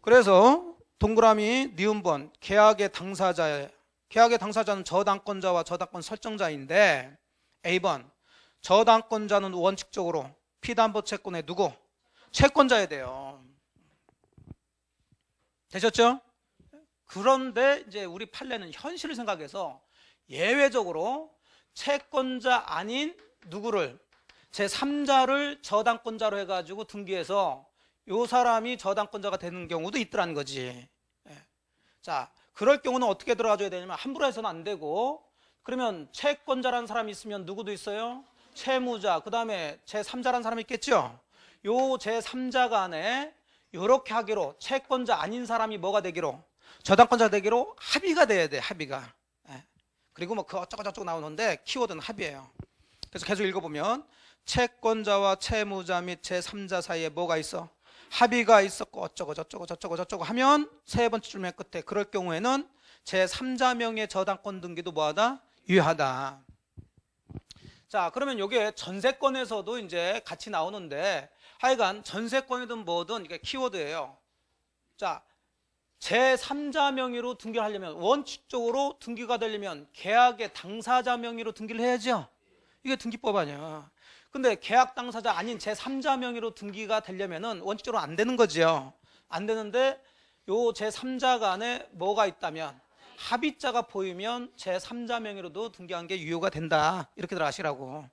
그래서 동그라미 니은번 계약의 당사자는 저당권자와 저당권 설정자인데, A번 저당권자는 원칙적으로 피담보채권의 누구? 채권자야 돼요. 되셨죠? 그런데 이제 우리 판례는 현실을 생각해서 예외적으로 채권자 아닌 누구를, 제3자를 저당권자로 해가지고 등기해서 요 사람이 저당권자가 되는 경우도 있더라는 거지. 자, 그럴 경우는 어떻게 들어가줘야 되냐면 함부로 해서는 안 되고, 그러면 채권자라는 사람이 있으면 누구도 있어요? 채무자, 그 다음에 제3자라는 사람이 있겠죠? 요 제3자 간에 요렇게 하기로, 채권자 아닌 사람이 뭐가 되기로? 저당권자 되기로 합의가 돼야 돼, 합의가. 그리고 뭐 그 어쩌고저쩌고 나오는데 키워드는 합의예요. 그래서 계속 읽어보면 채권자와 채무자 및 제3자 사이에 뭐가 있어? 합의가 있었고 어쩌고저쩌고 하면 세 번째 줄맨 끝에 그럴 경우에는 제3자 명의 저당권 등기도 뭐하다? 유효하다. 자, 그러면 이게 전세권에서도 이제 같이 나오는데, 하여간 전세권이든 뭐든 이게 키워드예요. 자, 제3자 명의로 등기를 하려면, 원칙적으로 등기가 되려면 계약의 당사자 명의로 등기를 해야죠. 이게 등기법 아니야. 근데 계약 당사자 아닌 제3자 명의로 등기가 되려면은 원칙적으로 안 되는 거죠. 안 되는데 요 제3자 간에 뭐가 있다면, 합의자가 보이면 제3자 명의로도 등기한 게 유효가 된다. 이렇게 들어가시라고.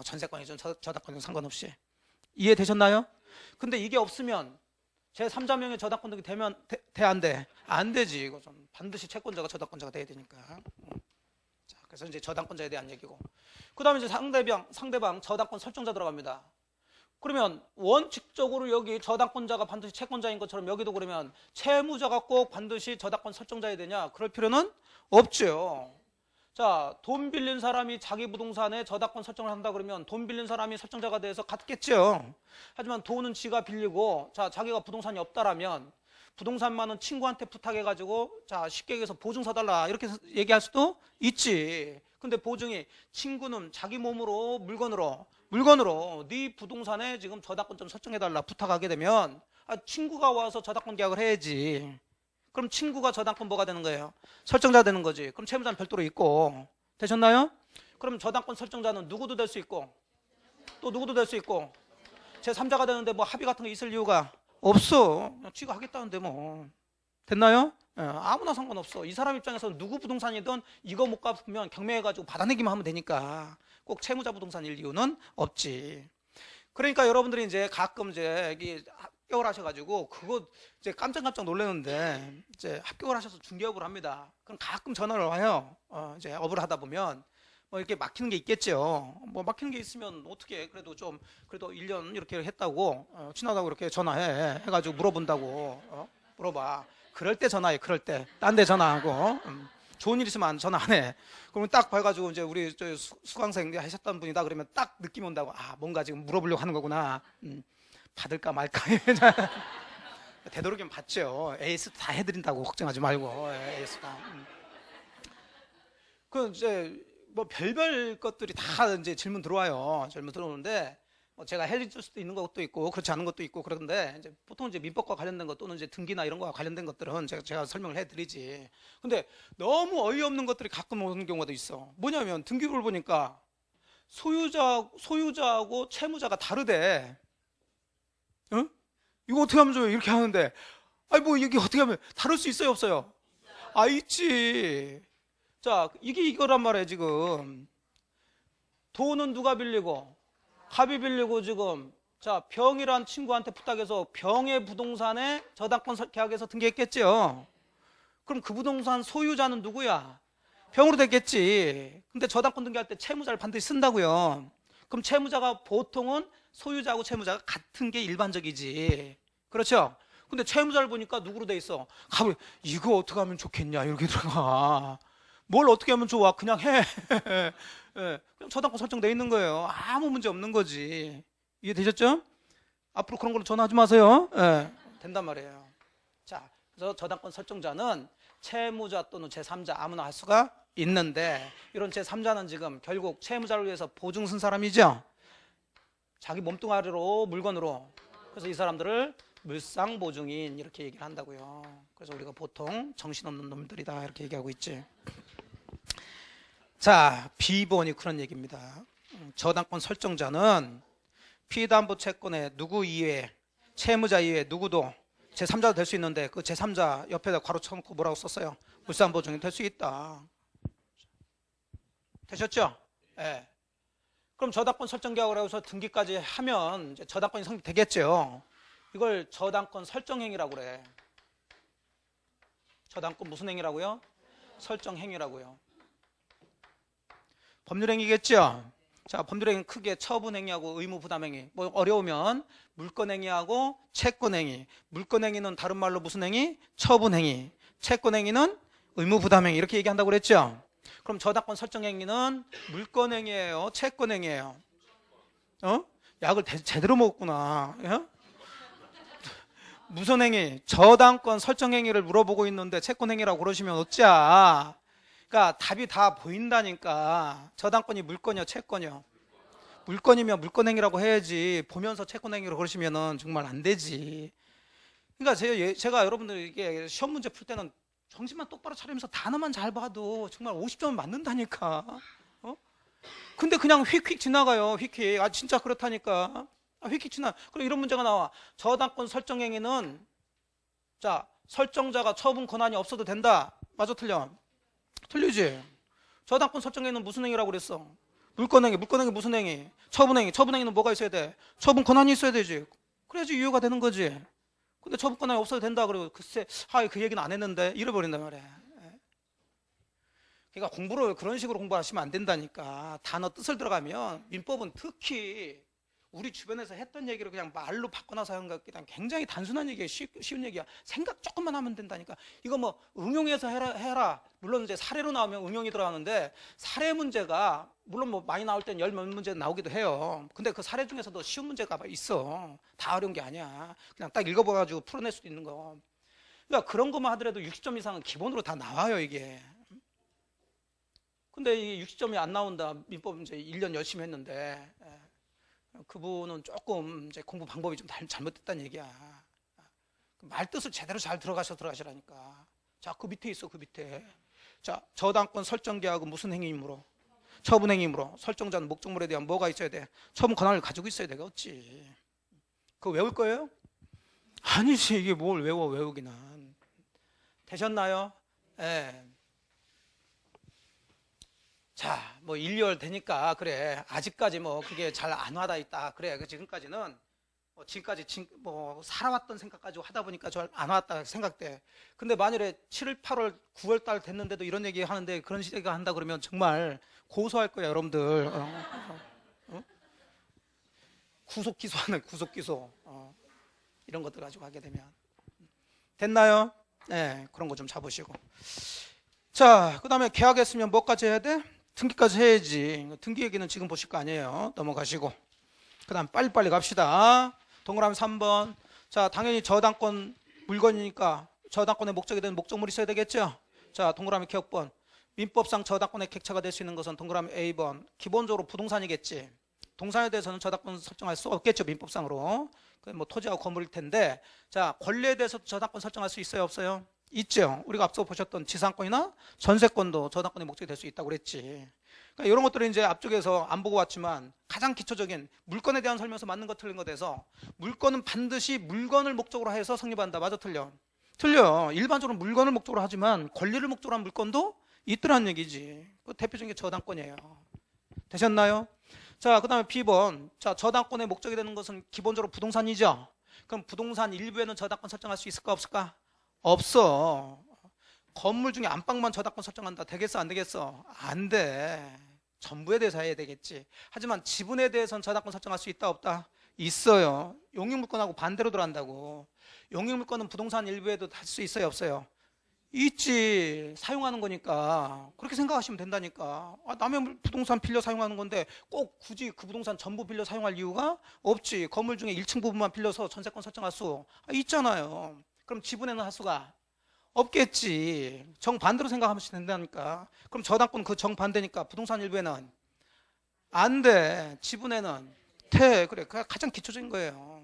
전세권이든 저당권이든 상관없이. 이해되셨나요? 근데 이게 없으면 제3자 명의 저당권 등기 되면 돼, 안 돼? 안 되지. 이거 좀 반드시 채권자가 저당권자가 돼야 되니까. 자, 그래서 이제 저당권자에 대한 얘기고. 그 다음에 이제 상대방 저당권 설정자 들어갑니다. 그러면 원칙적으로 여기 저당권자가 반드시 채권자인 것처럼 여기도 그러면 채무자가 꼭 반드시 저당권 설정자야 되냐? 그럴 필요는 없죠. 자, 돈 빌린 사람이 자기 부동산에 저당권 설정을 한다 그러면 돈 빌린 사람이 설정자가 돼서 같겠죠. 하지만 돈은 지가 빌리고, 자, 자기가 부동산이 없다라면 부동산만은 친구한테 부탁해가지고, 자, 쉽게 얘기해서 보증 서달라 이렇게 얘기할 수도 있지. 근데 보증이 친구는 자기 몸으로 물건으로 네 부동산에 지금 저당권 좀 설정해달라 부탁하게 되면, 친구가 와서 저당권 계약을 해야지. 그럼 친구가 저당권 뭐가 되는 거예요? 설정자 되는 거지. 그럼 채무자는 별도로 있고. 되셨나요? 그럼 저당권 설정자는 누구도 될 수 있고 또 누구도 될 수 있고, 제3자가 되는데 뭐 합의 같은 거 있을 이유가 없어. 그냥 지가 하겠다는데 뭐. 됐나요? 아무나 상관없어. 이 사람 입장에서는 누구 부동산이든 이거 못 갚으면 경매해가지고 받아내기만 하면 되니까 꼭 채무자 부동산일 이유는 없지. 그러니까 여러분들이 이제 가끔 이제 여기 합격을 하셔가지고 그거 이제 깜짝깜짝 놀라는데 이제 합격을 하셔서 중개업을 합니다. 그럼 가끔 전화를 와요. 이제 업을 하다 보면 뭐 이렇게 막히는 게 있겠죠. 뭐 막히는 게 있으면 어떻게 그래도 좀 그래도 1년 이렇게 했다고 친하다고 이렇게 전화해 해가지고 물어본다고 물어봐. 그럴 때 전화해. 그럴 때 딴 데 전화하고 좋은 일 있으면 전화 안 해. 그러면 딱 봐가지고 이제 우리 저 수강생 하셨던 분이다 그러면 딱 느낌이 온다고. 아 뭔가 지금 물어보려고 하는 거구나. 받을까 말까. 되도록이면 받죠. 에이스 다 해드린다고 걱정하지 말고 에이스 다. 그 이제 뭐 별별 것들이 다 이제 질문 들어와요. 질문 들어오는데 제가 해줄 수도 있는 것도 있고 그렇지 않은 것도 있고 그런데 이제 보통 이제 민법과 관련된 것 또는 이제 등기나 이런 거와 관련된 것들은 제가 설명을 해드리지. 근데 너무 어이없는 것들이 가끔 오는 경우도 있어. 뭐냐면 등기부를 보니까 소유자하고 채무자가 다르대. 응? 이거 어떻게 하면 좋아요? 이렇게 하는데 아니 뭐 이게 어떻게 하면 다를 수 있어요 없어요? 아 있지. 자 이게 이거란 말이에요. 지금 돈은 누가 빌리고 갑이 빌리고 지금 자 병이란 친구한테 부탁해서 병의 부동산에 저당권 계약에서 등기했겠죠. 그럼 그 부동산 소유자는 누구야? 병으로 됐겠지. 근데 저당권 등기할 때 채무자를 반드시 쓴다고요. 그럼 채무자가 보통은 소유자하고 채무자가 같은 게 일반적이지. 그렇죠? 근데 채무자를 보니까 누구로 돼 있어? 갑을 이거 어떻게 하면 좋겠냐 이렇게 들어가. 뭘 어떻게 하면 좋아? 그냥 해. 예, 그냥 저당권 설정돼 있는 거예요. 아무 문제 없는 거지. 이해되셨죠? 앞으로 그런 걸로 전화하지 마세요. 예, 된단 말이에요. 자, 그래서 저당권 설정자는 채무자 또는 제3자 아무나 할 수가 있는데 이런 제3자는 지금 결국 채무자를 위해서 보증 쓴 사람이죠. 자기 몸뚱아리로 물건으로. 그래서 이 사람들을 물상보증인 이렇게 얘기를 한다고요. 그래서 우리가 보통 정신없는 놈들이다 이렇게 얘기하고 있지. 자, B번이 그런 얘기입니다. 저당권 설정자는 피담보채권의 누구 이외에 채무자 이외에 누구도 제3자도 될 수 있는데 그 제3자 옆에다 괄호 쳐놓고 뭐라고 썼어요? 물상보증이 될 수 있다. 되셨죠? 예. 네. 그럼 저당권 설정 계약을 해서 등기까지 하면 이제 저당권이 성립되겠죠. 이걸 저당권 설정행위라고 그래. 저당권 무슨 행위라고요? 설정행위라고요. 법률행위겠죠? 자, 법률행위는 크게 처분행위하고 의무부담행위. 뭐 어려우면 물권행위하고 채권행위. 물권행위는 다른 말로 무슨 행위? 처분행위. 채권행위는 의무부담행위. 이렇게 얘기한다고 그랬죠? 그럼 저당권 설정행위는 물권행위예요? 채권행위예요? 약을 제대로 먹었구나. 예? 무슨 행위? 저당권 설정행위를 물어보고 있는데 채권행위라고 그러시면 어찌야. 그러니까 답이 다 보인다니까. 저당권이 물권이요, 채권이요? 물권이면 물권행위라고 해야지. 보면서 채권행위로 그러시면은 정말 안 되지. 그러니까 제가 여러분들에게 시험 문제 풀 때는 정신만 똑바로 차리면서 단어만 잘 봐도 정말 50점은 맞는다니까. 근데 그냥 휙휙 지나가요. 휙휙. 아 진짜 그렇다니까. 휙휙 지나. 그럼 이런 문제가 나와. 저당권 설정행위는 자 설정자가 처분 권한이 없어도 된다. 맞아 틀려? 틀리지. 저당권 설정행위는 무슨 행위라고 그랬어? 물권행위. 물권행위 무슨 행위? 처분행위. 처분행위는 뭐가 있어야 돼? 처분 권한이 있어야 되지. 그래야지 유효가 되는 거지. 근데 처분 권한이 없어도 된다 그러고 글쎄 그 얘기는 안 했는데 잃어버린단 말이야. 그러니까 공부를 그런 식으로 공부하시면 안 된다니까. 단어 뜻을 들어가면 민법은 특히 우리 주변에서 했던 얘기를 그냥 말로 바꿔놔서 하는 것 같기도 굉장히 단순한 얘기야. 쉬운 얘기야. 생각 조금만 하면 된다니까. 이거 뭐 응용해서 해라. 물론 이제 사례로 나오면 응용이 들어가는데 사례 문제가 물론 뭐 많이 나올 땐 열 몇 문제 나오기도 해요. 근데 그 사례 중에서도 쉬운 문제가 있어. 다 어려운 게 아니야. 그냥 딱 읽어봐가지고 풀어낼 수도 있는 거. 그러니까 그런 것만 하더라도 60점 이상은 기본으로 다 나와요 이게. 근데 이 60점이 안 나온다. 민법 이제 1년 열심히 했는데 그분은 조금 이제 공부 방법이 좀 잘못됐다는 얘기야. 말 뜻을 제대로 잘 들어가시라니까. 자, 그 밑에 있어, 그 밑에. 자, 저당권 설정 계약은 무슨 행위이므로? 처분 행위이므로. 설정자는 목적물에 대한 뭐가 있어야 돼? 처분 권한을 가지고 있어야 되겠지. 그거 외울 거예요? 아니지, 이게 뭘 외우기는. 되셨나요? 예. 자, 뭐 1, 2월 되니까 그래 아직까지 뭐 그게 잘 안 와닿아 있다. 그래 지금까지는 지금까지 뭐 살아왔던 생각 가지고 하다 보니까 잘 안 왔다 생각돼. 근데 만일에 7월, 8월, 9월 달 됐는데도 이런 얘기 하는데 그런 시대가 한다 그러면 정말 고소할 거야 여러분들. 구속 기소하는 구속 기소 이런 것들 가지고 하게 되면 됐나요? 네, 그런 거 좀 잡으시고. 자, 그 다음에 계약했으면 뭐까지 해야 돼? 등기까지 해야지. 등기 얘기는 지금 보실 거 아니에요. 넘어가시고. 그 다음 빨리빨리 갑시다. 동그라미 3번. 자, 당연히 저당권 물건이니까 저당권의 목적이 되는 목적물이 있어야 되겠죠. 자, 동그라미 기억번. 민법상 저당권의 객체가 될 수 있는 것은 동그라미 A번. 기본적으로 부동산이겠지. 동산에 대해서는 저당권 설정할 수 없겠죠. 민법상으로. 뭐 토지하고 건물일 텐데, 자, 권리에 대해서 저당권 설정할 수 있어요, 없어요? 있죠. 우리가 앞서 보셨던 지상권이나 전세권도 저당권의 목적이 될 수 있다고 그랬지. 그러니까 이런 것들을 이제 앞쪽에서 안 보고 왔지만 가장 기초적인 물건에 대한 설명에서 맞는 거 틀린 거 돼서 물건은 반드시 물건을 목적으로 해서 성립한다. 맞아, 틀려? 틀려. 일반적으로 물건을 목적으로 하지만 권리를 목적으로 한 물건도 있더란 얘기지. 그 대표적인 게 저당권이에요. 되셨나요? 자, 그 다음에 B번. 자, 저당권의 목적이 되는 것은 기본적으로 부동산이죠. 그럼 부동산 일부에는 저당권 설정할 수 있을까 없을까? 없어. 건물 중에 안방만 저당권 설정한다. 되겠어 안 되겠어? 안 돼. 전부에 대해서 해야 되겠지. 하지만 지분에 대해서는 저당권 설정할 수 있다 없다? 있어요. 용익물권하고 반대로 들어간다고. 용익물권은 부동산 일부에도 할 수 있어요 없어요? 있지. 사용하는 거니까. 그렇게 생각하시면 된다니까. 남의 부동산 빌려 사용하는 건데 꼭 굳이 그 부동산 전부 빌려 사용할 이유가 없지. 건물 중에 1층 부분만 빌려서 전세권 설정할 수 있잖아요. 그럼 지분에는 할 수가 없겠지. 정반대로 생각하면 된다니까. 그럼 저당권 그 정반대니까 부동산 일부에는 안 돼. 지분에는 돼. 그래. 그게 가장 기초적인 거예요.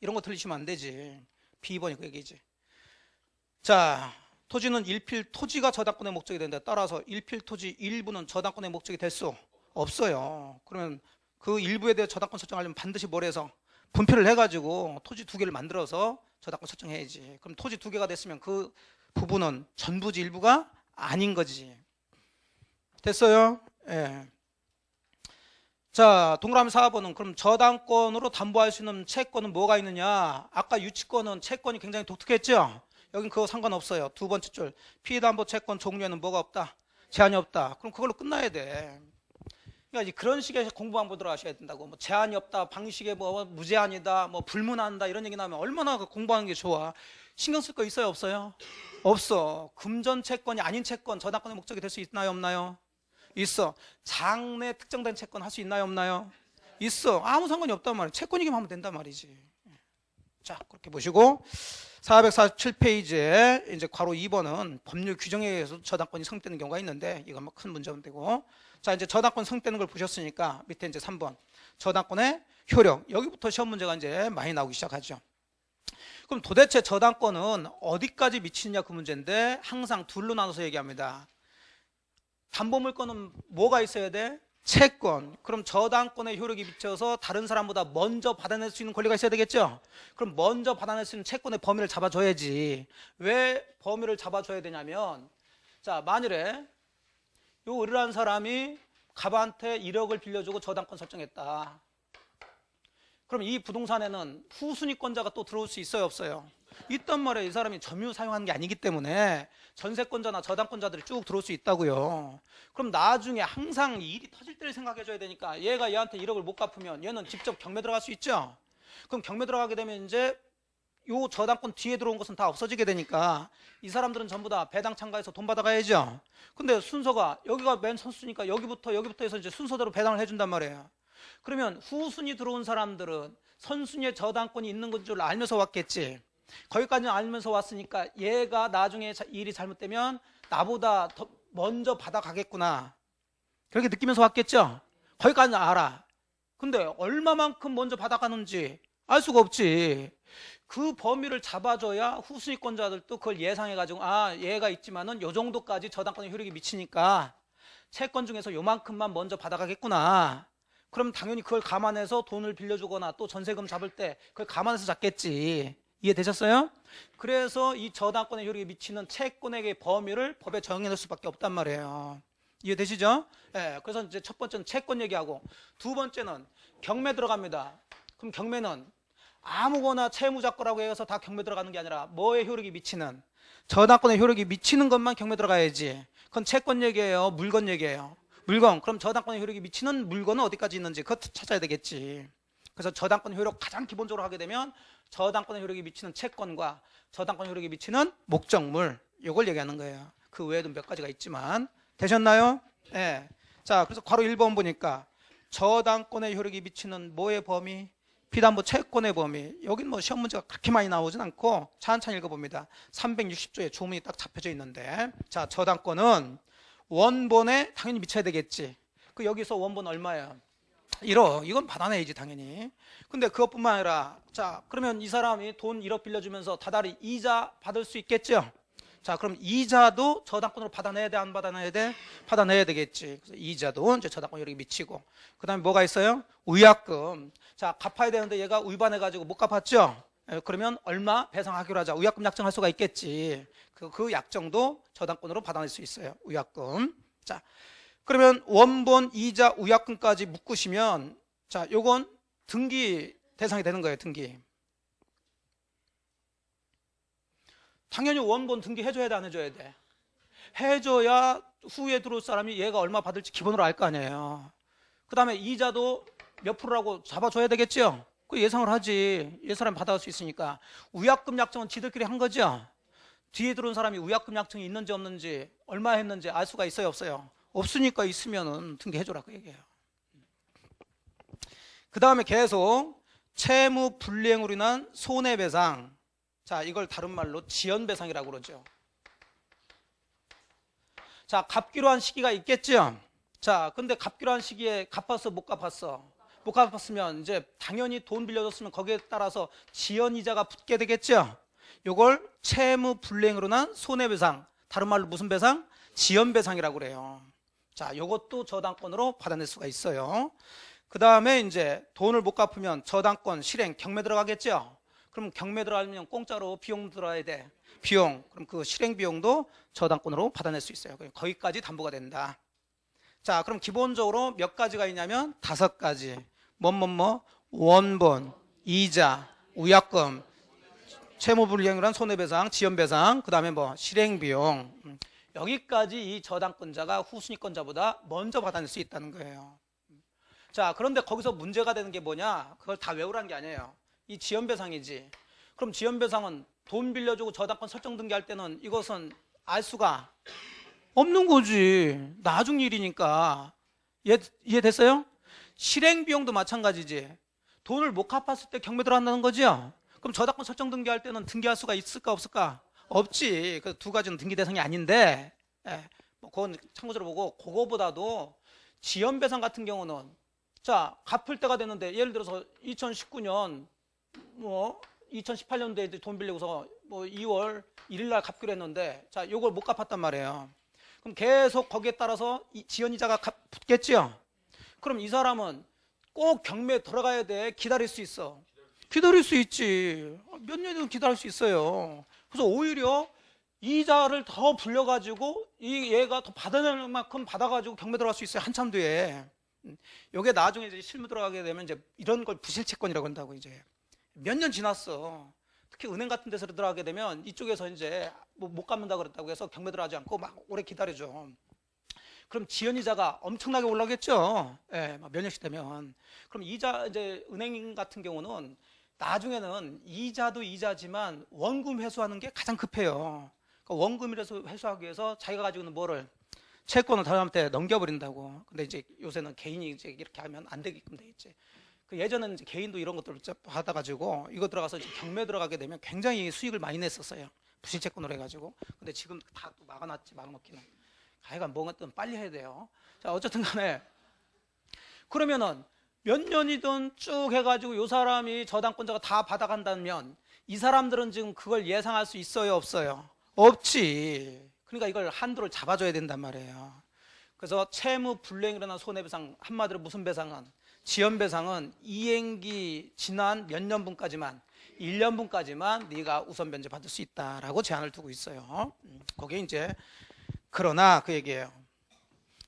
이런 거 틀리시면 안 되지. B번이 그 얘기지. 자, 토지는 일필 토지가 저당권의 목적이 된다. 따라서 일필 토지 일부는 저당권의 목적이 될 수 없어요. 그러면 그 일부에 대해 저당권 설정하려면 반드시 뭘 해서 분표를 해가지고 토지 2개를 만들어서 저당권 설정해야지. 그럼 토지 2개가 됐으면 그 부분은 전부지 일부가 아닌 거지. 됐어요? 예. 자, 동그라미 4번은 그럼 저당권으로 담보할 수 있는 채권은 뭐가 있느냐? 아까 유치권은 채권이 굉장히 독특했죠? 여긴 그거 상관없어요. 두 번째 줄. 피담보 채권 종류에는 뭐가 없다? 제한이 없다. 그럼 그걸로 끝나야 돼. 그러니까 그런 식의 공부 방법 들어가셔야 된다고. 뭐 제한이 없다, 방식에 뭐 무제한이다, 뭐 불문한다 이런 얘기 나오면 얼마나 공부하는 게 좋아. 신경 쓸 거 있어요, 없어요? 없어. 금전 채권이 아닌 채권 저당권의 목적이 될 수 있나요, 없나요? 있어. 장래 특정된 채권 할 수 있나요, 없나요? 있어. 아무 상관이 없단 말이야. 채권이기만 하면 된단 말이지. 자, 그렇게 보시고 447페이지에 이제 괄호 2번은 법률 규정에 의해서 저당권이 성립되는 경우가 있는데 이건 뭐 큰 문제는 되고, 자, 이제 저당권 성립되는 걸 보셨으니까 밑에 이제 3번 저당권의 효력, 여기부터 시험 문제가 이제 많이 나오기 시작하죠. 그럼 도대체 저당권은 어디까지 미치느냐 그 문제인데 항상 둘로 나눠서 얘기합니다. 담보물권은 뭐가 있어야 돼? 채권. 그럼 저당권의 효력이 미쳐서 다른 사람보다 먼저 받아낼 수 있는 권리가 있어야 되겠죠? 그럼 먼저 받아낼 수 있는 채권의 범위를 잡아줘야지. 왜 범위를 잡아줘야 되냐면, 자, 만일에 요 을이라는 사람이 갑한테 1억을 빌려주고 저당권 설정했다. 그럼 이 부동산에는 후순위권자가 또 들어올 수 있어요 없어요? 있단 말이에요. 이 사람이 점유 사용하는 게 아니기 때문에 전세권자나 저당권자들이 쭉 들어올 수 있다고요. 그럼 나중에 항상 일이 터질 때를 생각해 줘야 되니까 얘가 얘한테 1억을 못 갚으면 얘는 직접 경매 들어갈 수 있죠. 그럼 경매 들어가게 되면 이제 요 저당권 뒤에 들어온 것은 다 없어지게 되니까 이 사람들은 전부 다 배당 참가해서 돈 받아가야죠. 근데 순서가 여기가 맨 선수니까 여기부터 해서 이제 순서대로 배당을 해준단 말이에요. 그러면 후순위 들어온 사람들은 선순위에 저당권이 있는 건 줄 알면서 왔겠지. 거기까지는 알면서 왔으니까 얘가 나중에 일이 잘못되면 나보다 더 먼저 받아가겠구나 그렇게 느끼면서 왔겠죠. 거기까지는 알아. 근데 얼마만큼 먼저 받아가는지 알 수가 없지. 그 범위를 잡아줘야 후순위권자들도 그걸 예상해가지고 얘가 있지만은 요 정도까지 저당권의 효력이 미치니까 채권 중에서 요만큼만 먼저 받아가겠구나. 그럼 당연히 그걸 감안해서 돈을 빌려주거나 또 전세금 잡을 때 그걸 감안해서 잡겠지. 이해되셨어요? 그래서 이 저당권의 효력이 미치는 채권에게 범위를 법에 정해놓을 수밖에 없단 말이에요. 이해되시죠? 예, 그래서 이제 첫 번째는 채권 얘기하고 두 번째는 경매 들어갑니다. 그럼 경매는 아무거나 채무자거라고 해서 다 경매 들어가는 게 아니라 뭐에 효력이 미치는, 저당권에 효력이 미치는 것만 경매 들어가야지. 그건 채권 얘기예요, 물건 얘기예요. 물건, 그럼 저당권에 효력이 미치는 물건은 어디까지 있는지 그것 찾아야 되겠지. 그래서 저당권 효력 가장 기본적으로 하게 되면 저당권에 효력이 미치는 채권과 저당권 효력이 미치는 목적물, 이걸 얘기하는 거예요. 그 외에도 몇 가지가 있지만. 되셨나요? 예. 자, 그래서 괄호 1번 보니까 저당권의 효력이 미치는 뭐의 범위? 비담보 채권의 범위. 여긴 뭐 시험 문제가 그렇게 많이 나오진 않고 찬찬히 읽어봅니다. 360조에 조문이 딱 잡혀져 있는데, 자, 저당권은 원본에 당연히 미쳐야 되겠지. 그 여기서 원본 얼마예요? 1억. 이건 받아내야지 당연히. 근데 그것뿐만 아니라, 자, 그러면 이 사람이 돈 1억 빌려주면서 다달이 이자 받을 수 있겠죠? 자, 그럼 이자도 저당권으로 받아내야 돼, 안 받아내야 돼? 받아내야 되겠지. 그래서 이자도 이제 저당권 효력이 미치고. 그 다음에 뭐가 있어요? 위약금. 자, 갚아야 되는데 얘가 위반해가지고 못 갚았죠? 그러면 얼마 배상하기로 하자. 위약금 약정할 수가 있겠지. 그 약정도 저당권으로 받아낼 수 있어요. 위약금. 자, 그러면 원본, 이자, 위약금까지 묶으시면, 자, 요건 등기 대상이 되는 거예요. 등기. 당연히 원본 등기 해줘야 돼, 안 해줘야 돼? 해줘야 후에 들어올 사람이 얘가 얼마 받을지 기본으로 알 거 아니에요. 그 다음에 이자도 몇 프로라고 잡아줘야 되겠죠? 그 예상을 하지. 이 사람이 받아갈 수 있으니까. 위약금 약정은 지들끼리 한 거죠? 뒤에 들어온 사람이 위약금 약정이 있는지 없는지, 얼마 했는지 알 수가 있어요, 없어요? 없으니까 있으면은 등기해줘라 그 얘기예요. 그 다음에 계속 채무 불이행으로 인한 손해배상. 자, 이걸 다른 말로 지연배상이라고 그러죠. 자, 갚기로 한 시기가 있겠죠? 자, 근데 갚기로 한 시기에 갚았어, 못 갚았어? 못 갚았으면 이제 당연히 돈 빌려줬으면 거기에 따라서 지연이자가 붙게 되겠죠? 요걸 채무 불이행으로 인한 손해배상. 다른 말로 무슨 배상? 지연배상이라고 그래요. 자, 요것도 저당권으로 받아낼 수가 있어요. 그 다음에 이제 돈을 못 갚으면 저당권 실행 경매 들어가겠죠? 그럼 경매 들어가면 공짜로 비용 들어야 돼. 비용. 그럼 그 실행 비용도 저당권으로 받아낼 수 있어요. 거기까지 담보가 된다. 자, 그럼 기본적으로 몇 가지가 있냐면 5가지. 원본, 이자, 위약금, 채무불이행으로 한 손해배상, 지연배상, 그 다음에 뭐 실행비용. 여기까지 이 저당권자가 후순위권자보다 먼저 받아낼 수 있다는 거예요. 자, 그런데 거기서 문제가 되는 게 뭐냐? 그걸 다 외우라는 게 아니에요. 이 지연배상이지. 그럼 지연배상은 돈 빌려주고 저당권 설정 등기할 때는 이것은 알 수가 없는 거지. 나중 일이니까. 이해됐어요? 실행비용도 마찬가지지. 돈을 못 갚았을 때 경매 들어간다는 거죠? 그럼 저당권 설정 등기할 때는 등기할 수가 있을까 없을까? 없지. 그 두 가지는 등기 대상이 아닌데, 뭐 그건 참고적으로 보고, 그거보다도 지연배상 같은 경우는, 자, 갚을 때가 됐는데, 예를 들어서 2019년, 뭐 2018년도에 돈 빌리고서 뭐 2월 1일 날 갚기로 했는데, 자, 요걸 못 갚았단 말이에요. 그럼 계속 거기에 따라서 지연이자가 붙겠죠? 그럼 이 사람은 꼭 경매에 들어가야 돼? 기다릴 수 있어? 기다릴 수 있지. 몇 년이든 기다릴 수 있어요. 그래서 오히려 이자를 더 불려가지고 얘가 더 받아낼 만큼 받아가지고 경매 들어갈 수 있어요. 한참 뒤에. 요게 나중에 이제 실무 들어가게 되면 이제 이런 걸 부실채권이라고 한다고. 이제 몇 년 지났어. 특히 은행 같은 데서 들어가게 되면 이쪽에서 이제 뭐 못 갚는다 그랬다고 해서 경매 들어가지 않고 막 오래 기다려줘. 그럼 지연이자가 엄청나게 올라오겠죠. 예, 몇 년씩 되면. 그럼 이자, 이제 은행 같은 경우는 나중에는 이자도 이자지만 원금 회수하는 게 가장 급해요. 그러니까 원금이라서 회수하기 위해서 자기가 가지고 있는 뭐를 채권을 다음한테 넘겨버린다고. 근데 이제 요새는 개인이 이제 이렇게 하면 안 되게끔 돼 있지. 그 예전에는 이제 개인도 이런 것들을 받아가지고 이거 들어가서 이제 경매 들어가게 되면 굉장히 수익을 많이 냈었어요. 부실채권으로 해가지고. 근데 지금 다 막아놨지, 막아놓기는. 하여간 뭐든 빨리 해야 돼요. 자, 어쨌든 간에 그러면은 몇 년이든 쭉 해가지고 요 사람이 저당권자가 다 받아간다면 이 사람들은 지금 그걸 예상할 수 있어요, 없어요? 없지. 그러니까 이걸 한도를 잡아줘야 된단 말이에요. 그래서 채무 불이행으로 인한 손해배상, 한마디로 무슨 배상은? 지연배상은 이행기 지난 몇 년분까지만, 1년분까지만 네가 우선 변제 받을 수 있다라고 제한을 두고 있어요. 그게 이제 그러나 그 얘기예요.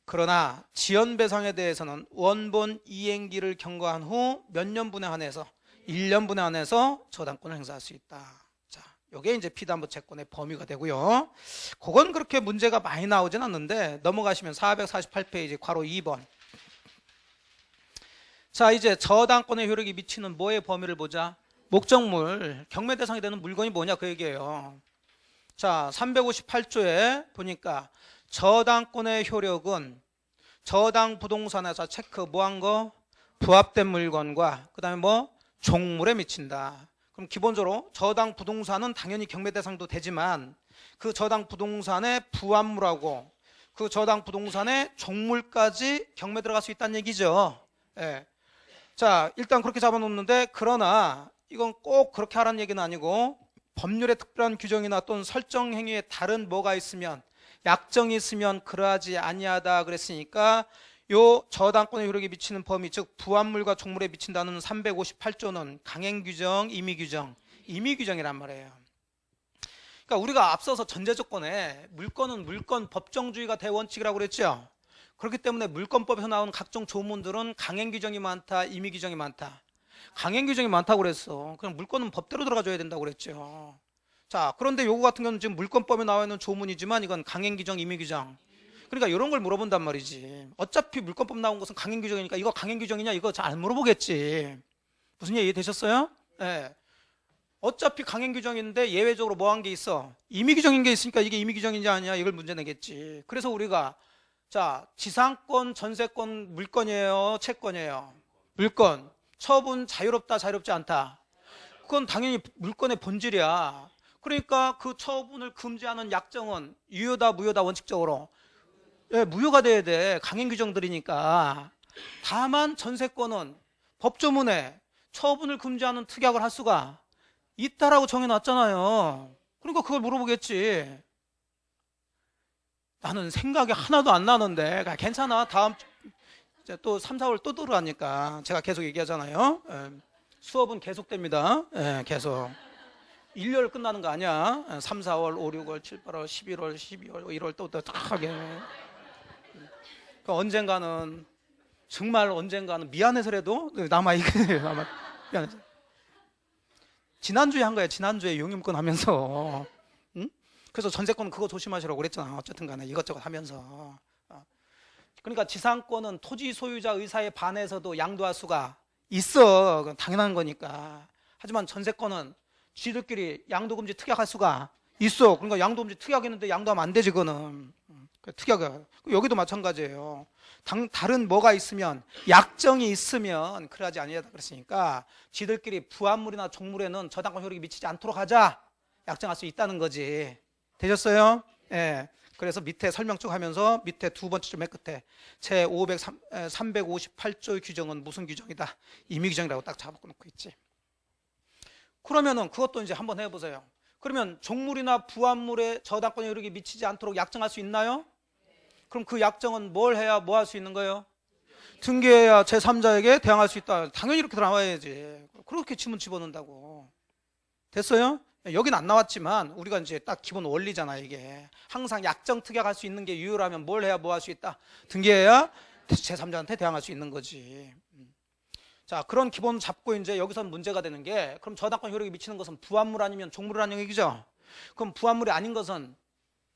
그러나 지연배상에 대해서는 원본 이행기를 경과한 후 몇 년분에 한해서 1년분에 한해서 저당권을 행사할 수 있다. 자, 요게 이제 피담보 채권의 범위가 되고요. 그건 그렇게 문제가 많이 나오진 않는데 넘어가시면 448페이지 괄호 2번. 자, 이제 저당권의 효력이 미치는 뭐의 범위를 보자. 목적물, 경매 대상이 되는 물건이 뭐냐 그 얘기예요. 자, 358조에 보니까 저당권의 효력은 저당 부동산에서 체크 뭐한 거? 부합된 물건과 그 다음에 뭐? 종물에 미친다. 그럼 기본적으로 저당 부동산은 당연히 경매 대상도 되지만 그 저당 부동산의 부합물하고 그 저당 부동산의 종물까지 경매 들어갈 수 있다는 얘기죠. 예. 자, 일단 그렇게 잡아놓는데 그러나 이건 꼭 그렇게 하라는 얘기는 아니고 법률의 특별한 규정이나 또는 설정 행위에 다른 뭐가 있으면 약정이 있으면 그러하지 아니하다 그랬으니까 요 저당권의 효력이 미치는 범위 즉 부합물과 종물에 미친다는 358조는 강행규정, 임의규정, 임의규정이란 말이에요. 그러니까 우리가 앞서서 전제조건에 물건은 물건 법정주의가 대원칙이라고 그랬죠. 그렇기 때문에 물건법에서 나온 각종 조문들은 강행규정이 많다, 임의규정이 많다. 강행규정이 많다고 그랬어. 그냥 물건은 법대로 들어가줘야 된다고 그랬죠. 자, 그런데 요거 같은 경우는 지금 물건법에 나와 있는 조문이지만 이건 강행규정, 임의규정. 그러니까 이런 걸 물어본단 말이지. 어차피 물건법 나온 것은 강행규정이니까 이거 강행규정이냐 이거 잘 안 물어보겠지. 무슨 얘기 되셨어요? 네. 어차피 강행규정인데 예외적으로 뭐 한 게 있어? 임의규정인 게 있으니까 이게 임의규정인지 아니냐 이걸 문제 내겠지. 그래서 우리가 자, 지상권, 전세권 물건이에요? 채권이에요? 물건. 처분 자유롭다, 자유롭지 않다? 그건 당연히 물건의 본질이야. 그러니까 그 처분을 금지하는 약정은 유효다, 무효다 원칙적으로? 예, 무효가 돼야 돼. 강행 규정들이니까. 다만 전세권은 법조문에 처분을 금지하는 특약을 할 수가 있다라고 정해놨잖아요. 그러니까 그걸 물어보겠지. 나는 생각이 하나도 안 나는데 괜찮아. 다음 이제 또 3, 4월 또 들어가니까 제가 계속 얘기하잖아요. 예, 수업은 계속됩니다. 예, 계속. 1년 끝나는 거 아니야. 3, 4월, 5, 6월, 7, 8월, 11월, 12월, 1월 또 딱 하게. 그러니까 언젠가는 정말 언젠가는 미안해서라도 남아있게 미안해서. 지난주에 한 거야. 지난주에 용임권 하면서. 응? 그래서 전세권 그거 조심하시라고 그랬잖아. 어쨌든 간에 이것저것 하면서. 그러니까 지상권은 토지 소유자 의사에 반해서도 양도할 수가 있어. 그건 당연한 거니까. 하지만 전세권은 쥐들끼리 양도금지 특약할 수가 있어. 그러니까 양도금지 특약했는데 양도하면 안 되지 그거는. 특약이야. 여기도 마찬가지예요. 다른 뭐가 있으면 약정이 있으면 그러하지 아니하다 그랬으니까 지들끼리 부합물이나 종물에는 저당권 효력이 미치지 않도록 하자. 약정할 수 있다는 거지. 되셨어요? 예. 그래서 밑에 설명 쭉 하면서 밑에 두 번째 줄 맨 끝에 제 358조의 규정은 무슨 규정이다? 임의규정이라고 딱 잡아놓고 있지. 그러면은 그것도 이제 한번 해보세요. 그러면 종물이나 부합물에 저당권 효력이 미치지 않도록 약정할 수 있나요? 그럼 그 약정은 뭘 해야 뭐 할 수 있는 거예요? 등기해야 제3자에게 대항할 수 있다. 당연히 이렇게 나와야지. 그렇게 지문 집어넣는다고. 됐어요? 여긴 안 나왔지만 우리가 이제 딱 기본 원리잖아 이게. 항상 약정 특약할 수 있는 게 유효라면 뭘 해야 뭐 할 수 있다? 등기해야 제3자한테 대항할 수 있는 거지. 자, 그런 기본 잡고 이제 여기선 문제가 되는 게 그럼 저당권 효력이 미치는 것은 부합물 아니면 종물이라는 얘기죠. 그럼 부합물이 아닌 것은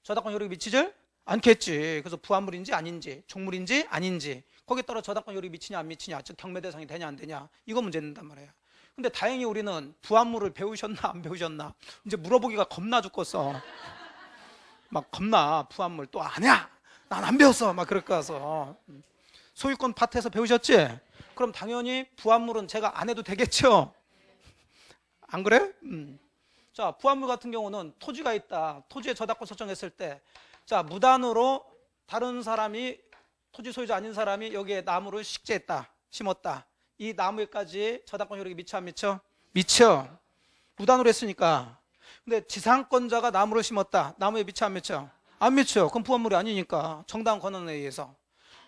저당권 효력이 미치질 않겠지. 그래서 부합물인지 아닌지 종물인지 아닌지 거기에 따라 저당권 효력이 미치냐 안 미치냐 즉 경매 대상이 되냐 안 되냐 이거 문제 된단 말이에요. 근데 다행히 우리는 부합물을 배우셨나 안 배우셨나 이제 물어보기가 겁나 죽겠어. 막 겁나 부합물 또 아냐 난 안 배웠어 막 그럴 거라서. 소유권 파트에서 배우셨지? 그럼 당연히 부합물은 제가 안 해도 되겠죠? 안 그래? 자, 부합물 같은 경우는 토지가 있다. 토지에 저당권 설정했을 때 자, 무단으로 다른 사람이 토지 소유자 아닌 사람이 여기에 나무를 식재했다. 심었다. 이 나무에까지 저당권 효력이 미쳐 안 미쳐? 미쳐. 무단으로 했으니까. 근데 지상권자가 나무를 심었다. 나무에 미쳐 안 미쳐? 안 미쳐. 그건 부합물이 아니니까. 정당한 권한에 의해서.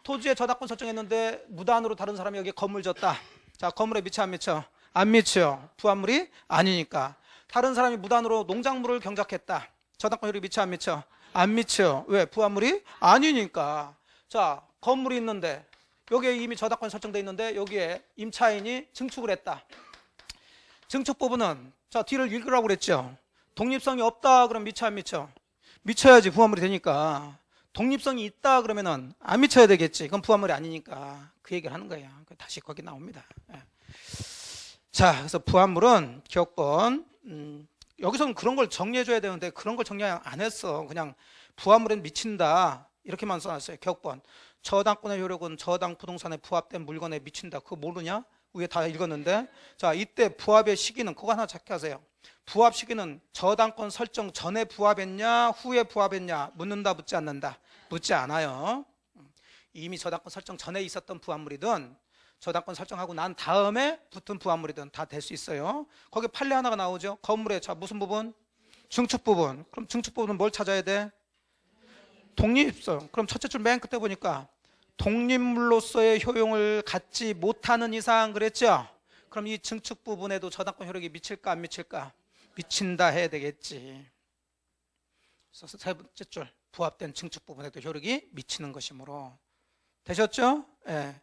토지에 저당권 설정했는데 무단으로 다른 사람이 여기에 건물 졌다. 자, 건물에 미쳐 안 미쳐? 안 미쳐. 부합물이 아니니까. 다른 사람이 무단으로 농작물을 경작했다. 저당권 효력이 미쳐 안 미쳐? 안 미쳐. 왜? 부합물이 아니니까. 자, 건물이 있는데 여기에 이미 저당권이 설정돼 있는데 여기에 임차인이 증축을 했다. 증축 부분은 자, 뒤를 읽으라고 그랬죠. 독립성이 없다 그러면 미쳐 안 미쳐? 미쳐야지 부합물이 되니까. 독립성이 있다 그러면은 안 미쳐야 되겠지. 그건 부합물이 아니니까. 그 얘기를 하는 거예요. 다시 거기 나옵니다. 자, 그래서 부합물은 기억번. 여기서는 그런 걸 정리해줘야 되는데 그런 걸 정리 안 했어. 그냥 부합물엔 미친다 이렇게만 써놨어요. 기억번. 저당권의 효력은 저당 부동산에 부합된 물건에 미친다. 그거 모르냐? 위에 다 읽었는데. 자, 이때 부합의 시기는 그거 하나 착각하세요. 부합 시기는 저당권 설정 전에 부합했냐 후에 부합했냐 묻는다 묻지 않는다? 묻지 않아요. 이미 저당권 설정 전에 있었던 부합물이든 저당권 설정하고 난 다음에 붙은 부합물이든 다 될 수 있어요. 거기 판례 하나가 나오죠. 건물의 자 무슨 부분? 증축 부분. 그럼 증축 부분은 뭘 찾아야 돼? 독립성. 그럼 첫째 줄 맨 끝에 보니까 독립물로서의 효용을 갖지 못하는 이상 그랬죠? 그럼 이 증축 부분에도 저당권 효력이 미칠까 안 미칠까? 미친다 해야 되겠지. 그래서 세 번째 줄 부합된 증축 부분에도 효력이 미치는 것이므로. 되셨죠? 예.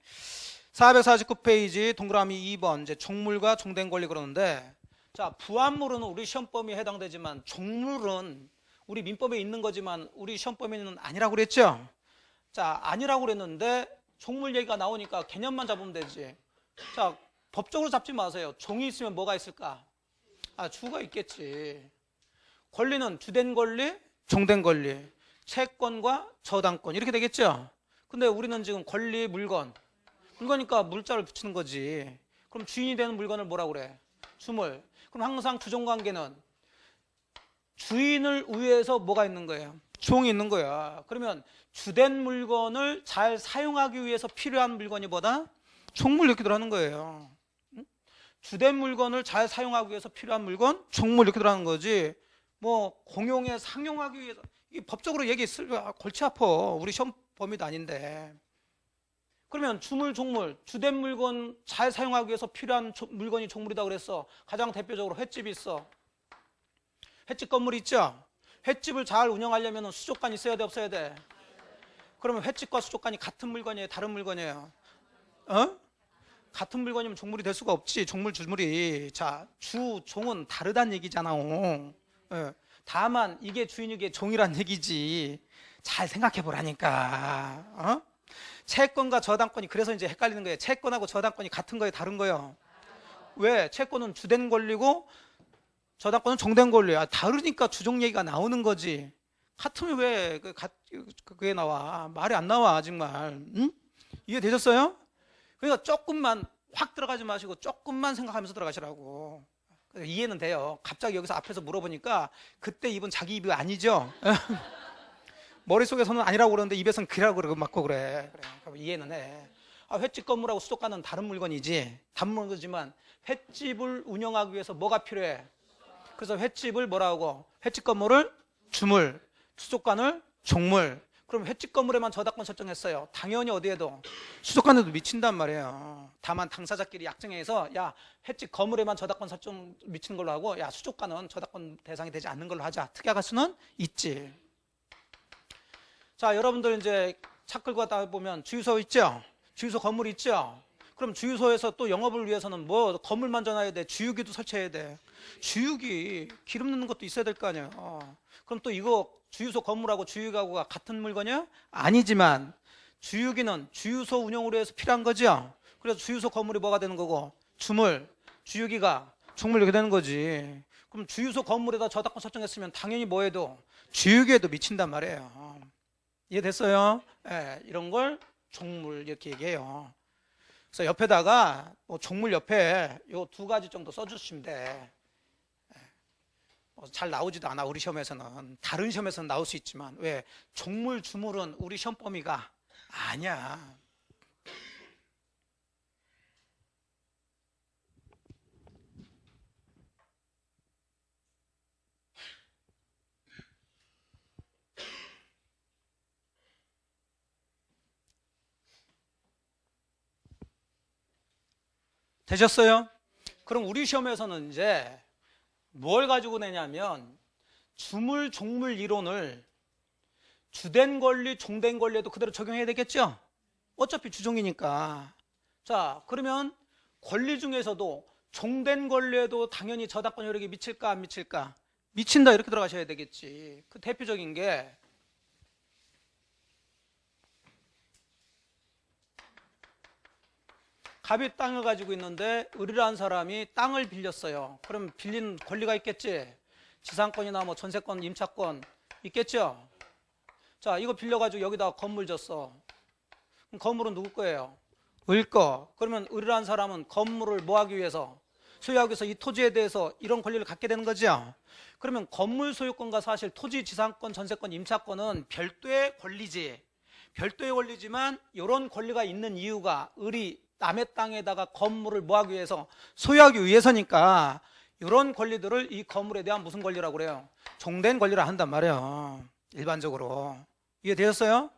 449페이지 동그라미 2번 이제 종물과 종된 권리 그러는데 자, 부합물은 우리 시험 범위에 해당되지만 종물은 우리 민법에 있는 거지만 우리 시험 범위는 아니라고 그랬죠? 자, 아니라고 그랬는데 종물 얘기가 나오니까 개념만 잡으면 되지. 자, 법적으로 잡지 마세요. 종이 있으면 뭐가 있을까? 아, 주가 있겠지. 권리는 주된 권리, 종된 권리, 채권과 저당권 이렇게 되겠죠? 근데 우리는 지금 권리, 물건이니까 물자를 붙이는 거지. 그럼 주인이 되는 물건을 뭐라고 그래? 주물. 그럼 항상 주종관계는 주인을 위해서 뭐가 있는 거예요? 종이 있는 거야. 그러면 주된 물건을 잘 사용하기 위해서 필요한 물건이 뭐다? 종물 이렇게 들어가는 거예요. 주된 물건을 잘 사용하기 위해서 필요한 물건, 종물 이렇게 들어가는 거지. 뭐 공용에 상용하기 위해서 이 법적으로 얘기했을 골치 아파. 우리 시험 범위도 아닌데. 그러면 주물, 종물, 주된 물건 잘 사용하기 위해서 필요한 물건이 종물이다 그랬어. 가장 대표적으로 횟집이 있어. 횟집 건물이 있죠. 횟집을 잘 운영하려면 수족관이 있어야 돼 없어야 돼? 그러면 횟집과 수족관이 같은 물건이에요 다른 물건이에요? 같은 물건이면 종물이 될 수가 없지. 종물, 주물이. 자, 주, 종은 다르다는 얘기잖아. 다만 이게 주인이게 종이란 얘기지. 잘 생각해 보라니까. 채권과 저당권이 그래서 이제 헷갈리는 거예요. 채권하고 저당권이 같은 거예요 다른 거예요? 왜? 채권은 주된 권리고 저당권은 종된 권리야. 다르니까 주종 얘기가 나오는 거지. 같으면 왜 그게 나와? 말이 안 나와 정말. 응? 이해되셨어요? 그러니까 조금만 확 들어가지 마시고 조금만 생각하면서 들어가시라고. 이해는 돼요. 갑자기 여기서 앞에서 물어보니까 그때 입은 자기 입이 아니죠? 머릿속에서는 아니라고 그러는데 입에서는 그라고 그러고 맞고 그래. 그럼 이해는 해. 횟집 건물하고 수족관은 다른 물건이지. 다른 물건이지만 횟집을 운영하기 위해서 뭐가 필요해? 그래서 횟집을 뭐라고? 횟집 건물을 주물, 수족관을 종물. 그럼 횟집 건물에만 저당권 설정했어요. 당연히 어디에도? 수족관에도 미친단 말이에요. 다만 당사자끼리 약정해서 야, 횟집 건물에만 저당권 설정 미치는 걸로 하고 야, 수족관은 저당권 대상이 되지 않는 걸로 하자. 특약할 수는 있지. 자, 여러분들 이제 차 끌고 가다 보면 주유소 있죠? 주유소 건물 있죠? 그럼 주유소에서 또 영업을 위해서는 뭐 건물만 전화해야 돼? 주유기도 설치해야 돼. 주유기, 기름 넣는 것도 있어야 될 거 아니야. 그럼 또 이거 주유소 건물하고 주유기하고가 같은 물건이야? 아니지만 주유기는 주유소 운영으로 해서 필요한 거죠. 그래서 주유소 건물이 뭐가 되는 거고 주물, 주유기가 종물 이렇게 되는 거지. 그럼 주유소 건물에다 저당권 설정했으면 당연히 뭐해도 주유기에도 미친단 말이에요. 이해됐어요? 네, 이런 걸 종물 이렇게 얘기해요. 그래서 옆에다가 뭐 종물 옆에 요 2가지 정도 써주시면 돼. 잘 나오지도 않아 우리 시험에서는. 다른 시험에서는 나올 수 있지만 왜? 종물, 주물은 우리 시험 범위가 아니야. 되셨어요? 그럼 우리 시험에서는 이제 뭘 가지고 내냐면 주물, 종물 이론을 주된 권리, 종된 권리에도 그대로 적용해야 되겠죠? 어차피 주종이니까. 자, 그러면 권리 중에서도 종된 권리에도 당연히 저당권 효력이 미칠까 안 미칠까? 미친다 이렇게 들어가셔야 되겠지. 그 대표적인 게 갑이 땅을 가지고 있는데 을이라는 사람이 땅을 빌렸어요. 그럼 빌린 권리가 있겠지? 지상권이나 뭐 전세권, 임차권 있겠죠? 자, 이거 빌려가지고 여기다 건물 졌어. 그럼 건물은 누구 거예요? 을 거. 그러면 을이라는 사람은 건물을 뭐 하기 위해서? 소유하기 위해서 이 토지에 대해서 이런 권리를 갖게 되는 거죠. 그러면 건물 소유권과 사실 토지, 지상권, 전세권, 임차권은 별도의 권리지. 별도의 권리지만 이런 권리가 있는 이유가 을이 남의 땅에다가 건물을 뭐 하기 위해서? 소유하기 위해서니까 이런 권리들을 이 건물에 대한 무슨 권리라고 그래요? 종된 권리라 한단 말이에요. 일반적으로. 이해되셨어요?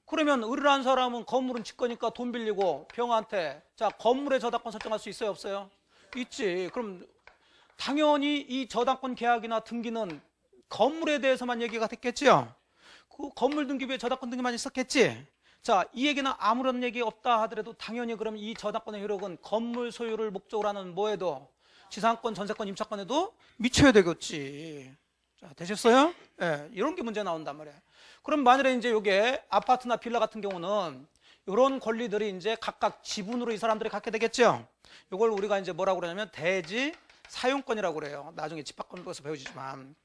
그러면 을이라는 사람은 건물은 지 거니까 돈 빌리고 병한테 자 건물에 저당권 설정할 수 있어요 없어요? 있지. 그럼 당연히 이 저당권 계약이나 등기는 건물에 대해서만 얘기가 됐겠지요. 그 건물 등기부에 저당권 등기만 있었겠지. 자, 이 얘기는 아무런 얘기 없다 하더라도 당연히 그럼 이 저당권의 효력은 건물 소유를 목적으로 하는 뭐에도 지상권, 전세권, 임차권에도 미쳐야 되겠지. 자, 되셨어요? 예, 네, 이런 게 문제 나온단 말이에요. 그럼 만일에 이제 이게 아파트나 빌라 같은 경우는 이런 권리들이 이제 각각 지분으로 이 사람들이 갖게 되겠죠. 이걸 우리가 이제 뭐라고 그러냐면 대지 사용권이라고 그래요. 나중에 집합권에서 배우시지만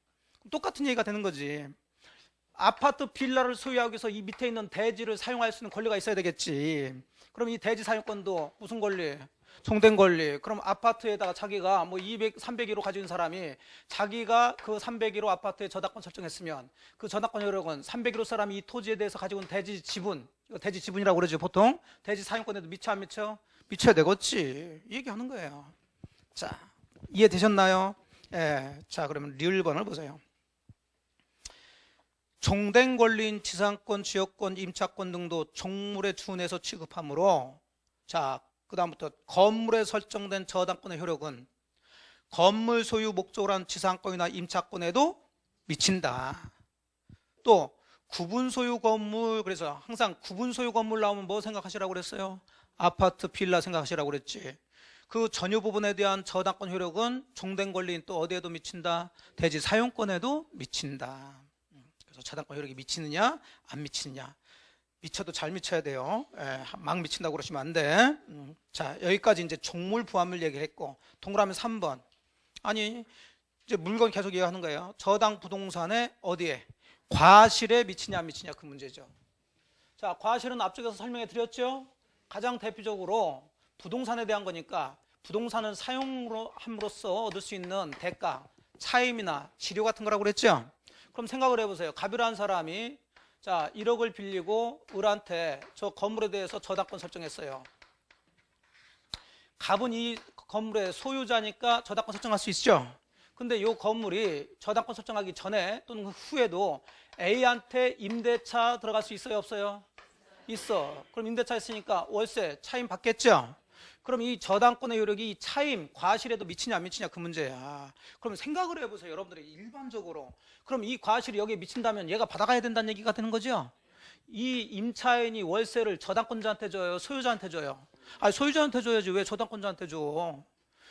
똑같은 얘기가 되는 거지. 아파트 빌라를 소유하기 위해서 이 밑에 있는 대지를 사용할 수 있는 권리가 있어야 되겠지. 그럼 이 대지 사용권도 무슨 권리? 종된 권리. 그럼 아파트에다가 자기가 뭐 200, 301호 가지고 있는 사람이 자기가 그 301호 아파트에 저당권 설정했으면 그 저당권 효력은 301호 사람이 이 토지에 대해서 가지고 있는 대지 지분, 이거 대지 지분이라고 그러죠 보통. 대지 사용권에도 미쳐 안 미쳐? 미쳐야 되겠지. 이 얘기하는 거예요. 자, 이해되셨나요? 예. 자, 그러면 리을번을 보세요. 종된 권리인 지상권, 지역권, 임차권 등도 종물에 준해서 취급하므로 자, 그 다음부터 건물에 설정된 저당권의 효력은 건물 소유 목적으로 한 지상권이나 임차권에도 미친다. 또 구분 소유 건물, 그래서 항상 구분 소유 건물 나오면 뭐 생각하시라고 그랬어요? 아파트, 빌라 생각하시라고 그랬지. 그 전유 부분에 대한 저당권 효력은 종된 권리인 또 어디에도 미친다? 대지 사용권에도 미친다. 그래서 저당권 효력이 미치느냐 안 미치느냐. 미쳐도 잘 미쳐야 돼요. 예, 막 미친다고 그러시면 안 돼. 자, 여기까지 이제 종물 부합물 얘기를 했고, 동그라미 3번. 아니, 이제 물건 계속 얘기하는 거예요. 저당 부동산에 어디에? 과실에 미치냐 안 미치냐 그 문제죠. 자, 과실은 앞쪽에서 설명해 드렸죠. 가장 대표적으로 부동산에 대한 거니까 부동산을 사용으로 함으로써 얻을 수 있는 대가, 차임이나 지료 같은 거라고 그랬죠. 그럼 생각을 해보세요. 갑이라는 사람이 자 1억을 빌리고 을한테 저 건물에 대해서 저당권 설정했어요. 갑은 이 건물의 소유자니까 저당권 설정할 수 있죠. 근데 이 건물이 저당권 설정하기 전에 또는 그 후에도 A한테 임대차 들어갈 수 있어요 없어요? 있어. 그럼 임대차 있으니까 월세 차임 받겠죠. 그럼 이 저당권의 효력이 이 차임, 과실에도 미치냐 안 미치냐 그 문제야. 그럼 생각을 해보세요. 여러분들이 일반적으로. 그럼 이 과실이 여기에 미친다면 얘가 받아가야 된다는 얘기가 되는 거죠. 이 임차인이 월세를 저당권자한테 줘요? 소유자한테 줘요? 아니 소유자한테 줘야지 왜 저당권자한테 줘?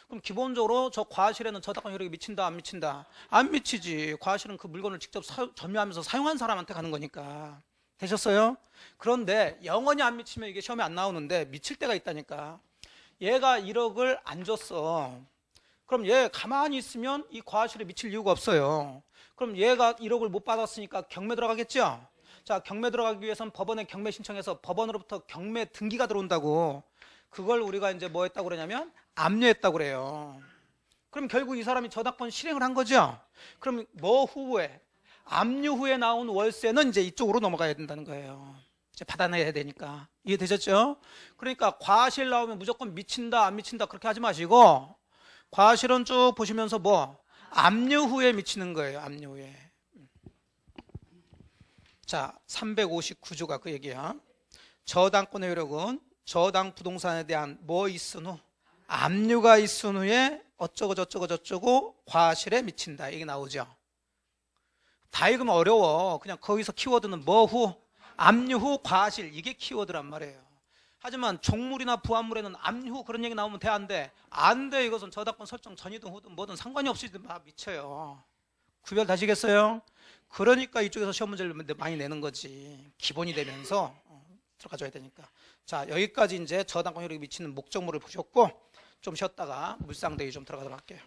그럼 기본적으로 저 과실에는 저당권 효력이 미친다 안 미친다? 안 미치지. 과실은 그 물건을 직접 점유하면서 사용한 사람한테 가는 거니까. 되셨어요? 그런데 영원히 안 미치면 이게 시험에 안 나오는데 미칠 때가 있다니까. 얘가 1억을 안 줬어. 그럼 얘 가만히 있으면 이 과실에 미칠 이유가 없어요. 그럼 얘가 1억을 못 받았으니까 경매 들어가겠죠? 자, 경매 들어가기 위해서는 법원에 경매 신청해서 법원으로부터 경매 등기가 들어온다고. 그걸 우리가 이제 뭐 했다고 그러냐면 압류했다고 그래요. 그럼 결국 이 사람이 저당권 실행을 한 거죠? 그럼 뭐 후에? 압류 후에 나온 월세는 이제 이쪽으로 넘어가야 된다는 거예요. 이제 받아내야 되니까. 이해되셨죠? 그러니까 과실 나오면 무조건 미친다 안 미친다 그렇게 하지 마시고 과실은 쭉 보시면서 뭐 압류 후에 미치는 거예요. 압류 후에. 자, 359조가 그 얘기야. 저당권의 효력은 저당 부동산에 대한 뭐 있은 후 압류가 있은 후에 어쩌고 저쩌고 저쩌고 과실에 미친다. 이게 나오죠. 다 읽으면 어려워. 그냥 거기서 키워드는 뭐후, 압류, 과실 이게 키워드란 말이에요. 하지만 종물이나 부합물에는 압류 그런 얘기 나오면 돼, 안 돼? 안 돼. 이것은 저작권 설정 전이든 후든 뭐든 상관이 없이 막 미쳐요. 구별 다시겠어요? 그러니까 이쪽에서 시험 문제를 많이 내는 거지. 기본이 되면서 들어가줘야 되니까. 자, 여기까지 이제 저당권 효력이 미치는 목적물을 보셨고 좀 쉬었다가 물상대위 좀 들어가도록 할게요.